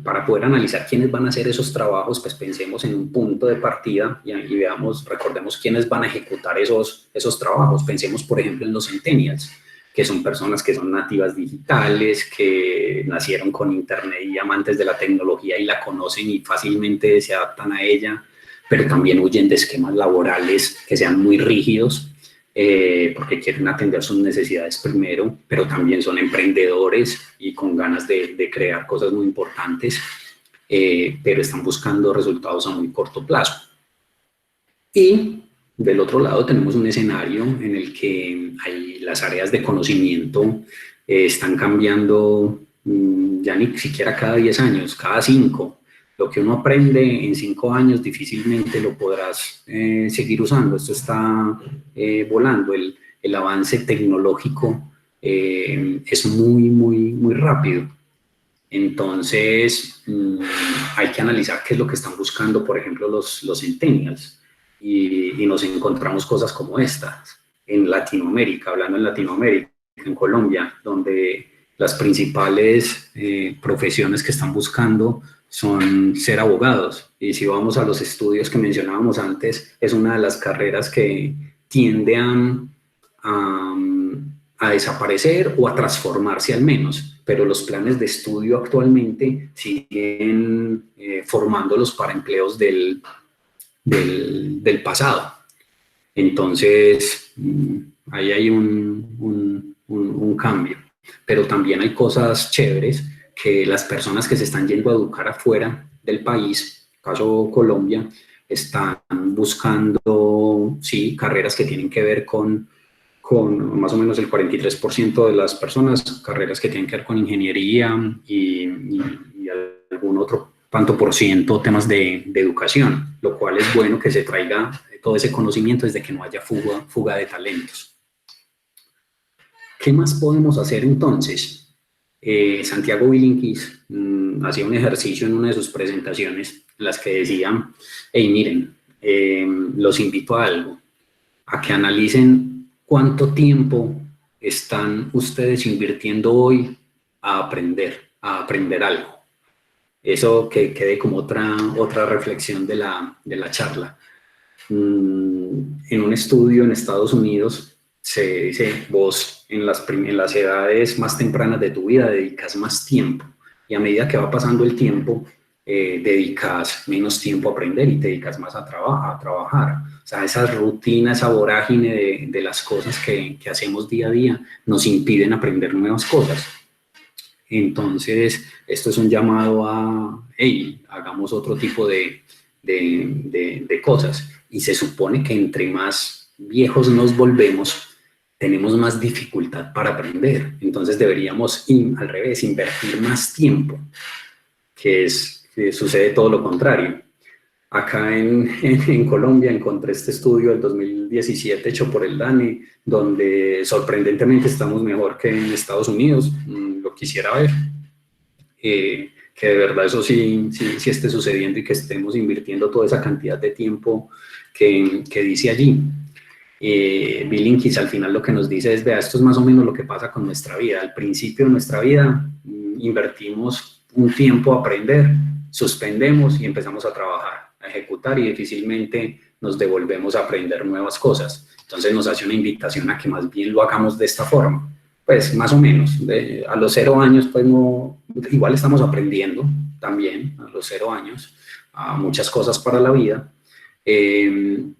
para poder analizar quiénes van a hacer esos trabajos, pues pensemos en un punto de partida y recordemos quiénes van a ejecutar esos trabajos. Pensemos, por ejemplo, en los centennials, que son personas que son nativas digitales, que nacieron con internet y amantes de la tecnología y la conocen y fácilmente se adaptan a ella, pero también huyen de esquemas laborales que sean muy rígidos, porque quieren atender sus necesidades primero, pero también son emprendedores y con ganas de crear cosas muy importantes, pero están buscando resultados a muy corto plazo. Y del otro lado tenemos un escenario en el que las áreas de conocimiento están cambiando ya ni siquiera cada 10 años, cada 5. Lo que uno aprende en 5 años difícilmente lo podrás seguir usando. Esto está volando. El avance tecnológico es muy, muy, muy rápido. Entonces, hay que analizar qué es lo que están buscando, por ejemplo, los centennials. Y nos encontramos cosas como estas en Latinoamérica, hablando en Latinoamérica, en Colombia, donde las principales profesiones que están buscando son ser abogados. Y si vamos a los estudios que mencionábamos antes, es una de las carreras que tiende a desaparecer o a transformarse al menos. pero los planes de estudio actualmente siguen formándolos para empleos del pasado. Entonces, ahí hay un cambio. Pero también hay cosas chéveres que las personas que se están yendo a educar afuera del país, caso Colombia, están buscando, sí, carreras que tienen que ver con más o menos el 43% de las personas, carreras que tienen que ver con ingeniería y algún otro tanto por ciento temas de educación, lo cual es bueno que se traiga todo ese conocimiento desde que no haya fuga de talentos. ¿Qué más podemos hacer entonces? Santiago Bilinkis hacía un ejercicio en una de sus presentaciones en las que decía, hey, miren, los invito a algo, a que analicen cuánto tiempo están ustedes invirtiendo hoy a aprender algo. Eso que quede como otra reflexión de la charla. En un estudio en Estados Unidos se dice, vos en las edades más tempranas de tu vida dedicas más tiempo y a medida que va pasando el tiempo dedicas menos tiempo a aprender y te dedicas más a trabajar. O sea, esa rutina, esa vorágine de las cosas que hacemos día a día nos impiden aprender nuevas cosas. Entonces, esto es un llamado a, hey, hagamos otro tipo de cosas. Y se supone que entre más viejos nos volvemos, tenemos más dificultad para aprender. Entonces deberíamos, al revés, invertir más tiempo, que sucede todo lo contrario. Acá en Colombia encontré este estudio del 2017 hecho por el DANE, donde sorprendentemente estamos mejor que en Estados Unidos. Lo quisiera ver. Que de verdad eso sí esté sucediendo y que estemos invirtiendo toda esa cantidad de tiempo que dice allí. Bilinkis al final lo que nos dice es, vea, esto es más o menos lo que pasa con nuestra vida. Al principio de nuestra vida invertimos un tiempo a aprender, suspendemos y empezamos a trabajar, a ejecutar y difícilmente nos devolvemos a aprender nuevas cosas. Entonces nos hace una invitación a que más bien lo hagamos de esta forma. Pues más o menos, a los 0 años pues no, igual estamos aprendiendo también a los 0 años muchas cosas para la vida y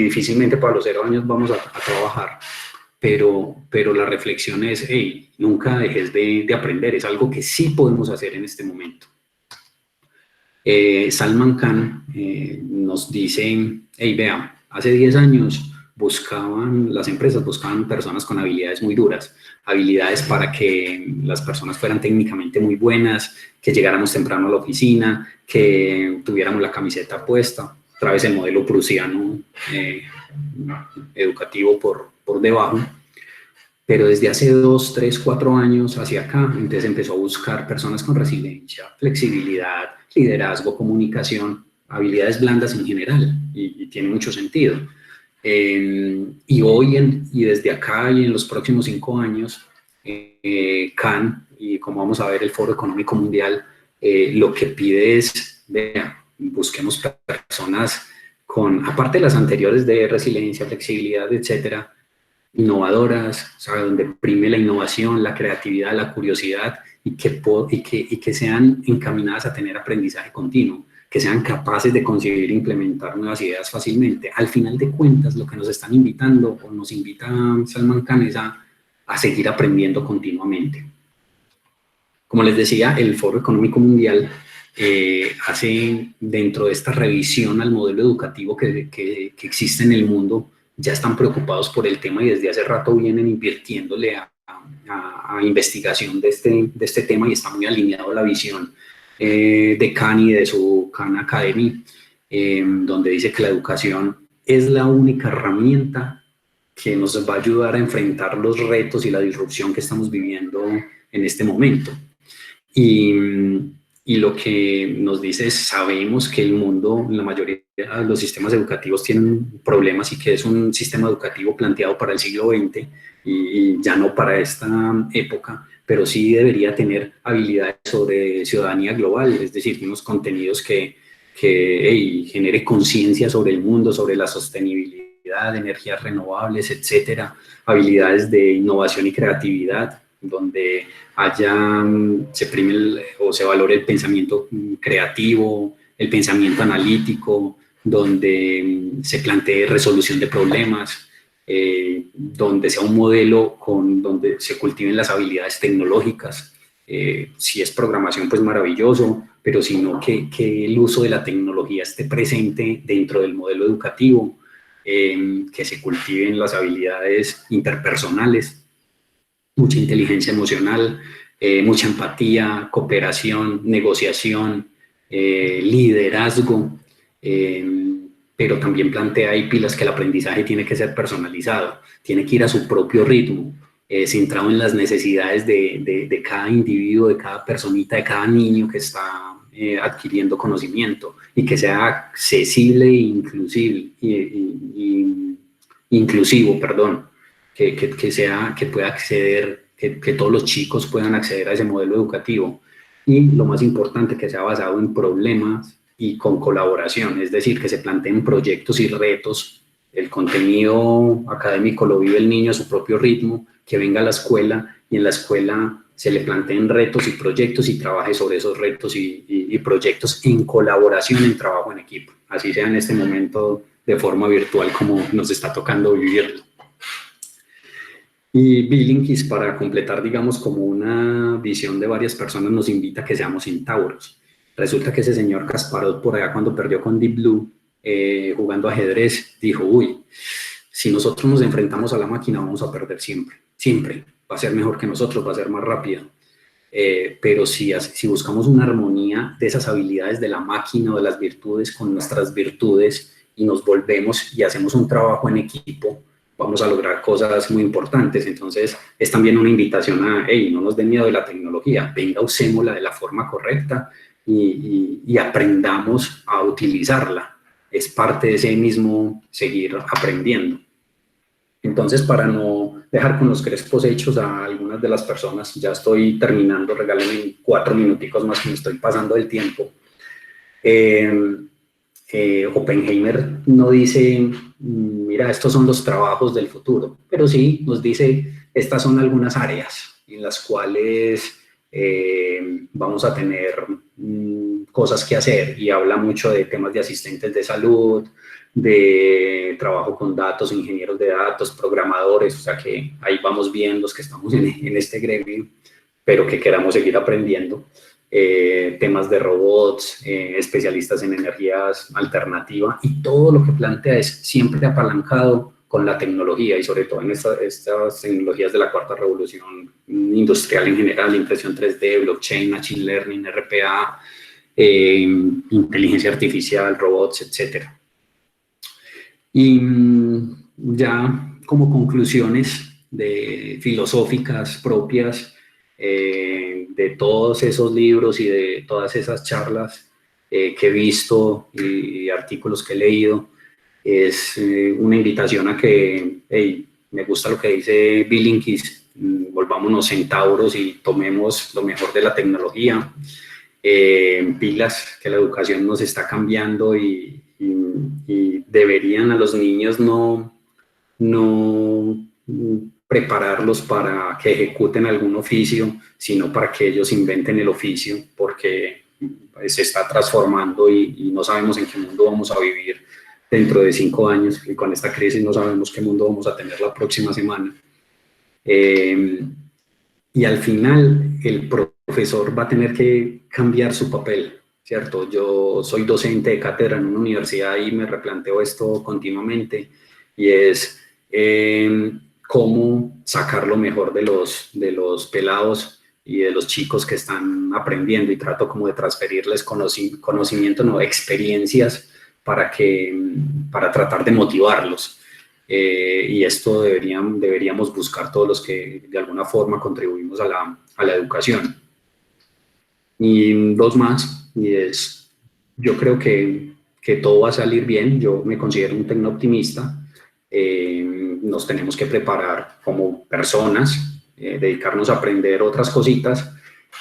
difícilmente para los 0 años vamos a trabajar, pero la reflexión es, hey, nunca dejes de aprender, es algo que sí podemos hacer en este momento. Salman Khan nos dice, hey, vea, hace 10 años las empresas buscaban personas con habilidades muy duras, habilidades para que las personas fueran técnicamente muy buenas, que llegáramos temprano a la oficina, que tuviéramos la camiseta puesta, otra vez el modelo prusiano educativo por debajo. Pero desde hace 2, 3, 4 años hacia acá, entonces empezó a buscar personas con resiliencia, flexibilidad, liderazgo, comunicación, habilidades blandas en general, y tiene mucho sentido. Y hoy, y desde acá y en los próximos 5 años, Khan, y como vamos a ver el Foro Económico Mundial, lo que pide es, vea, busquemos personas con, aparte de las anteriores de resiliencia, flexibilidad, etcétera, innovadoras, o sea, donde prime la innovación, la creatividad, la curiosidad y que sean encaminadas a tener aprendizaje continuo, que sean capaces de conseguir e implementar nuevas ideas fácilmente. Al final de cuentas, lo que nos están invitando, o nos invita Salman Khan, es a seguir aprendiendo continuamente. Como les decía, el Foro Económico Mundial hace, dentro de esta revisión al modelo educativo que existe en el mundo, ya están preocupados por el tema y desde hace rato vienen invirtiéndole a investigación de este tema y está muy alineado a la visión de Khan y de su Khan Academy, donde dice que la educación es la única herramienta que nos va a ayudar a enfrentar los retos y la disrupción que estamos viviendo en este momento. Y lo que nos dice es, sabemos que el mundo, la mayoría de los sistemas educativos tienen problemas y que es un sistema educativo planteado para el siglo XX y ya no para esta época, pero sí debería tener habilidades sobre ciudadanía global, es decir, unos contenidos que genere conciencia sobre el mundo, sobre la sostenibilidad, energías renovables, etcétera, habilidades de innovación y creatividad, donde se prime o se valore el pensamiento creativo, el pensamiento analítico, donde se plantee resolución de problemas, donde sea un modelo donde se cultiven las habilidades tecnológicas. Si es programación, pues maravilloso, pero sino que el uso de la tecnología esté presente dentro del modelo educativo, que se cultiven las habilidades interpersonales, mucha inteligencia emocional, mucha empatía, cooperación, negociación, liderazgo, pero también plantea ahí pilas que el aprendizaje tiene que ser personalizado, tiene que ir a su propio ritmo, centrado en las necesidades de cada individuo, de cada personita, de cada niño que está adquiriendo conocimiento, y que sea accesible e inclusivo, perdón, que pueda acceder, que todos los chicos puedan acceder a ese modelo educativo, y lo más importante, que sea basado en problemas y con colaboración, es decir, que se planteen proyectos y retos. El contenido académico lo vive el niño a su propio ritmo, que venga a la escuela y en la escuela se le planteen retos y proyectos y trabaje sobre esos retos y proyectos en colaboración, en trabajo en equipo, así sea en este momento de forma virtual como nos está tocando vivirlo. Y Bilinkis, para completar, digamos, como una visión de varias personas, nos invita a que seamos centauros. Resulta que ese señor Kasparov, por allá cuando perdió con Deep Blue, jugando ajedrez, dijo, uy, si nosotros nos enfrentamos a la máquina vamos a perder siempre, siempre. Va a ser mejor que nosotros, va a ser más rápida. Pero si buscamos una armonía de esas habilidades de la máquina o de las virtudes con nuestras virtudes y nos volvemos y hacemos un trabajo en equipo, vamos a lograr cosas muy importantes. Entonces, es también una invitación a, hey, no nos den miedo de la tecnología, venga, usémosla de la forma correcta y aprendamos a utilizarla. Es parte de ese mismo seguir aprendiendo. Entonces, para no dejar con los crespos hechos a algunas de las personas, ya estoy terminando, regálenme 4 minuticos más que me estoy pasando del tiempo. Oppenheimer no dice, mira, estos son los trabajos del futuro, pero sí nos dice, estas son algunas áreas en las cuales vamos a tener cosas que hacer, y habla mucho de temas de asistentes de salud, de trabajo con datos, ingenieros de datos, programadores, o sea que ahí vamos bien los que estamos en este gremio, pero que queramos seguir aprendiendo. Temas de robots, especialistas en energías alternativas, y todo lo que plantea es siempre apalancado con la tecnología, y sobre todo en estas tecnologías de la cuarta revolución industrial en general, impresión 3D, blockchain, machine learning, RPA, inteligencia artificial, robots, etc. Y ya como conclusiones filosóficas propias, de todos esos libros y de todas esas charlas que he visto y artículos que he leído, es una invitación a que, hey, me gusta lo que dice Bilinkis, volvámonos centauros y tomemos lo mejor de la tecnología, pilas, que la educación nos está cambiando y deberían a los niños no prepararlos para que ejecuten algún oficio, sino para que ellos inventen el oficio, porque se está transformando y no sabemos en qué mundo vamos a vivir dentro de 5 años, y con esta crisis no sabemos qué mundo vamos a tener la próxima semana. Y al final el profesor va a tener que cambiar su papel, ¿cierto? Yo soy docente de cátedra en una universidad y me replanteo esto continuamente, y es cómo sacar lo mejor de los pelados y de los chicos que están aprendiendo, y trato como de transferirles conocimiento, no, experiencias, para tratar de motivarlos. Y esto deberíamos buscar todos los que de alguna forma contribuimos a la educación. Y 2 más, y es, yo creo que todo va a salir bien. Yo me considero un tecnooptimista. Nos tenemos que preparar como personas, dedicarnos a aprender otras cositas,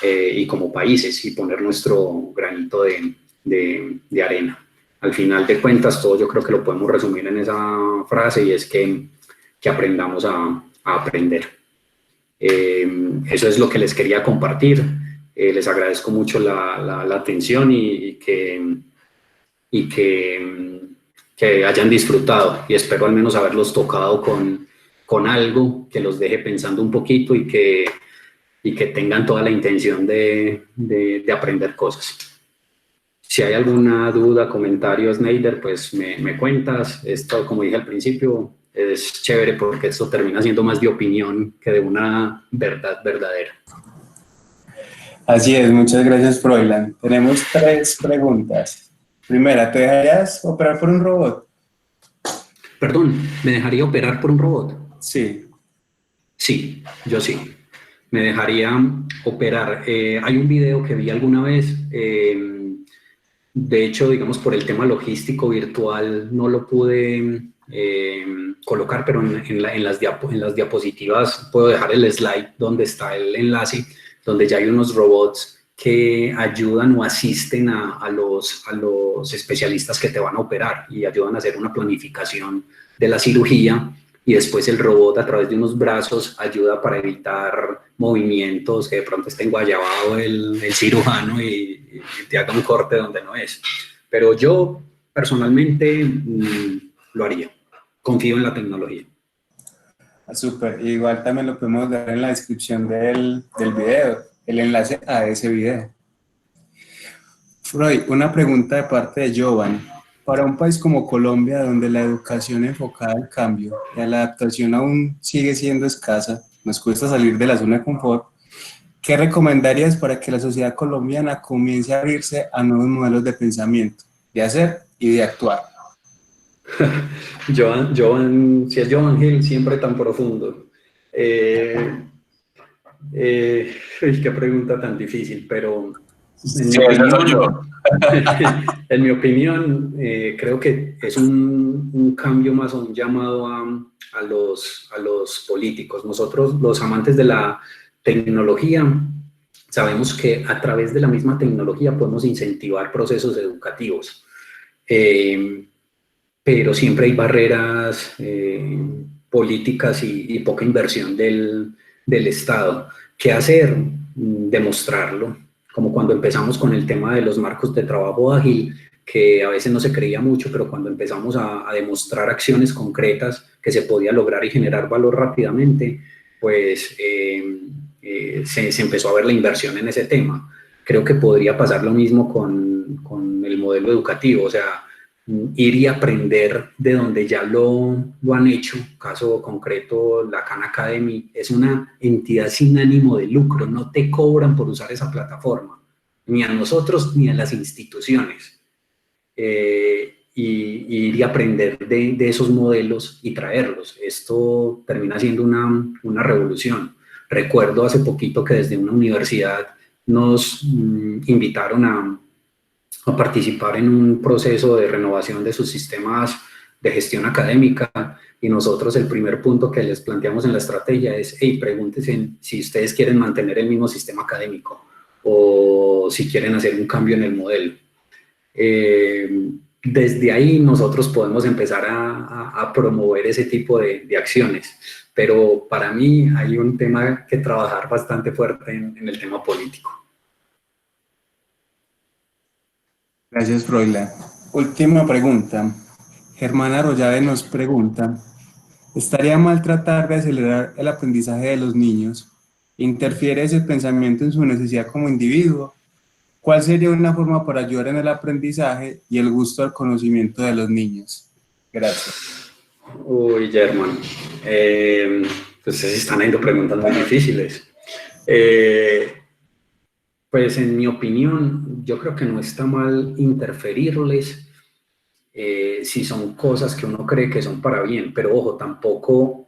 y como países, y poner nuestro granito de arena. Al final de cuentas, todo yo creo que lo podemos resumir en esa frase, y es que aprendamos a aprender. Eso es lo que les quería compartir. Les agradezco mucho la atención y que hayan disfrutado, y espero al menos haberlos tocado con algo que los deje pensando un poquito y que tengan toda la intención de aprender cosas. Si hay alguna duda, comentario, Snyder, pues me cuentas. Esto, como dije al principio, es chévere porque esto termina siendo más de opinión que de una verdad verdadera. Así es, muchas gracias, Froilán. Tenemos 3 preguntas. Primera, ¿te dejarías operar por un robot? Perdón, ¿me dejaría operar por un robot? Sí. Sí, yo sí. Me dejaría operar. Hay un video que vi alguna vez, de hecho, digamos, por el tema logístico virtual no lo pude colocar, pero en las diapositivas puedo dejar el slide donde está el enlace, donde ya hay unos robots que ayudan o asisten a los especialistas que te van a operar y ayudan a hacer una planificación de la cirugía, y después el robot a través de unos brazos ayuda para evitar movimientos, que de pronto esté enguayabado el cirujano y te haga un corte donde no es. Pero yo personalmente lo haría. Confío en la tecnología. Súper. Igual también lo podemos dar en la descripción del video, el enlace a ese video. Freud, una pregunta de parte de Jovan. Para un país como Colombia, donde la educación enfocada al cambio y a la adaptación aún sigue siendo escasa, nos cuesta salir de la zona de confort, ¿qué recomendarías para que la sociedad colombiana comience a abrirse a nuevos modelos de pensamiento, de hacer y de actuar? Jovan, si es Jovan Hill, siempre tan profundo. Qué pregunta tan difícil, pero en mi opinión, en mi opinión, creo que es un cambio más, un llamado a los políticos. Nosotros, los amantes de la tecnología, sabemos que a través de la misma tecnología podemos incentivar procesos educativos, pero siempre hay barreras políticas y poca inversión del Estado. ¿Qué hacer? Demostrarlo, como cuando empezamos con el tema de los marcos de trabajo ágil, que a veces no se creía mucho, pero cuando empezamos a demostrar acciones concretas que se podía lograr y generar valor rápidamente, pues se empezó a ver la inversión en ese tema. Creo que podría pasar lo mismo con el modelo educativo, o sea, ir y aprender de donde ya lo han hecho. Caso concreto, la Khan Academy es una entidad sin ánimo de lucro, no te cobran por usar esa plataforma, ni a nosotros ni a las instituciones. Y ir y aprender de esos modelos y traerlos. Esto termina siendo una revolución. Recuerdo hace poquito que desde una universidad nos invitaron a participar en un proceso de renovación de sus sistemas de gestión académica, y nosotros el primer punto que les planteamos en la estrategia es: hey, pregúntense si ustedes quieren mantener el mismo sistema académico o si quieren hacer un cambio en el modelo. Desde ahí nosotros podemos empezar a promover ese tipo de acciones, pero para mí hay un tema que trabajar bastante fuerte en el tema político. Gracias, Froilán. Última pregunta. Germán Arroyave nos pregunta: ¿estaría mal tratar de acelerar el aprendizaje de los niños? ¿Interfiere ese pensamiento en su necesidad como individuo? ¿Cuál sería una forma para ayudar en el aprendizaje y el gusto al conocimiento de los niños? Gracias. Uy, Germán, pues se están haciendo preguntas muy difíciles. Pues en mi opinión, yo creo que no está mal interferirles si son cosas que uno cree que son para bien, pero ojo, tampoco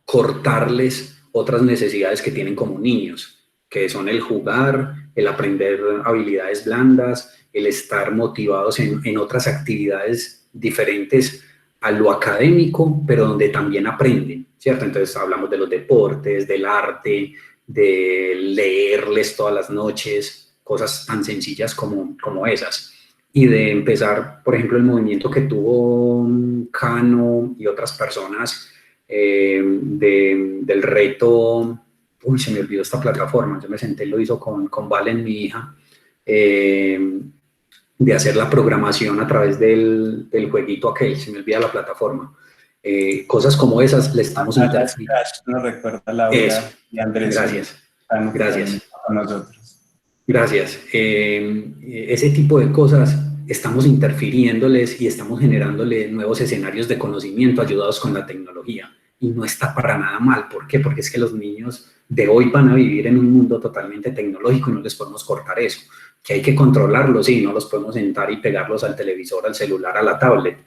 cortarles otras necesidades que tienen como niños, que son el jugar, el aprender habilidades blandas, el estar motivados en otras actividades diferentes a lo académico, pero donde también aprenden, ¿cierto? Entonces hablamos de los deportes, del arte, de leerles todas las noches, cosas tan sencillas como esas. Y de empezar, por ejemplo, el movimiento que tuvo Cano y otras personas del reto uy, se me olvidó esta plataforma, yo me senté, lo hizo con Valen, mi hija, de hacer la programación a través del jueguito aquel, se me olvida la plataforma. Cosas como esas le estamos interfiriendo. Nos recuerda Laura Eso. y Andrés. Gracias. Gracias. Con nosotros. Gracias. Ese tipo de cosas estamos interfiriéndoles y estamos generándole nuevos escenarios de conocimiento ayudados con la tecnología. Y no está para nada mal. ¿Por qué? Porque es que los niños de hoy van a vivir en un mundo totalmente tecnológico y no les podemos cortar eso. Que hay que controlarlos, sí, no los podemos sentar y pegarlos al televisor, al celular, a la tablet,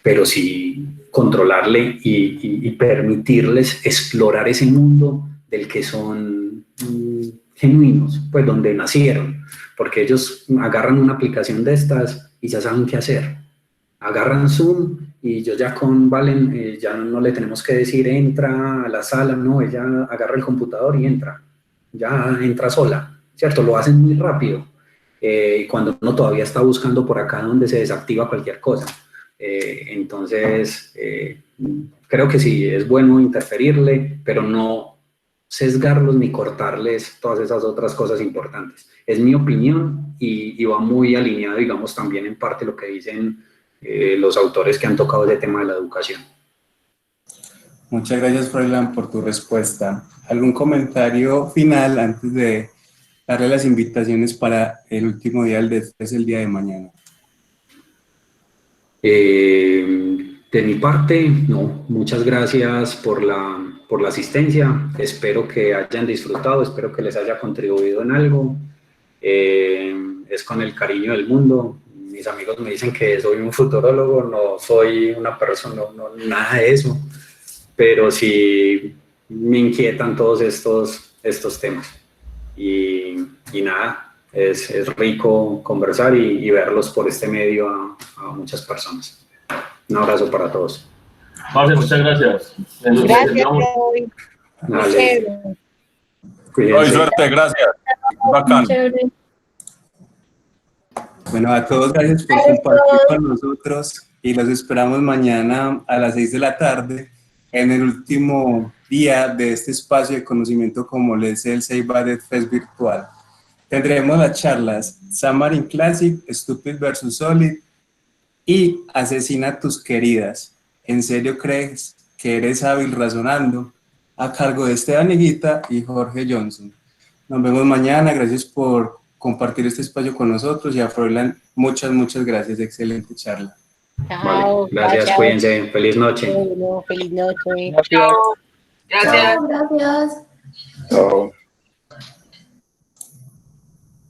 pero sí controlarle y permitirles explorar ese mundo del que son genuinos, pues donde nacieron, porque ellos agarran una aplicación de estas y ya saben qué hacer. Agarran Zoom y yo ya con Valen ya no le tenemos que decir entra a la sala, no, ella agarra el computador y entra, ya entra sola, ¿cierto? Lo hacen muy rápido, cuando uno todavía está buscando por acá donde se desactiva cualquier cosa. Entonces, creo que sí, es bueno interferirle, pero no sesgarlos ni cortarles todas esas otras cosas importantes. Es mi opinión y va muy alineado, digamos, también en parte lo que dicen los autores que han tocado ese tema de la educación. Muchas gracias, Froilán, por tu respuesta. ¿Algún comentario final antes de darle las invitaciones para el último día del DES, el día de mañana? De mi parte, no. Muchas gracias por la asistencia. Espero que hayan disfrutado, espero que les haya contribuido en algo. Es con el cariño del mundo. Mis amigos me dicen que soy un futurólogo, no soy una persona, no, nada de eso. Pero sí me inquietan todos estos temas. Y nada, es rico conversar y verlos por este medio a muchas personas. Un abrazo para todos. Jorge, muchas gracias. Gracias, Roy. Dale. Hoy suerte, gracias. Bacán. Bueno, a todos gracias por compartir con nosotros y los esperamos mañana a las 6 de la tarde en el último día de este espacio de conocimiento como les el Ceibadeth Fest virtual. Tendremos las charlas Xamarin Classic, Stupid vs. Solid y Asesina a tus queridas. ¿En serio crees que eres hábil razonando? A cargo de Esteban Higuita y Jorge Johnson. Nos vemos mañana. Gracias por compartir este espacio con nosotros y a Froilán, muchas gracias. Excelente charla. Chao. Vale, gracias, cuídense. Feliz noche. Feliz noche. Chao. Gracias. Gracias. Chao.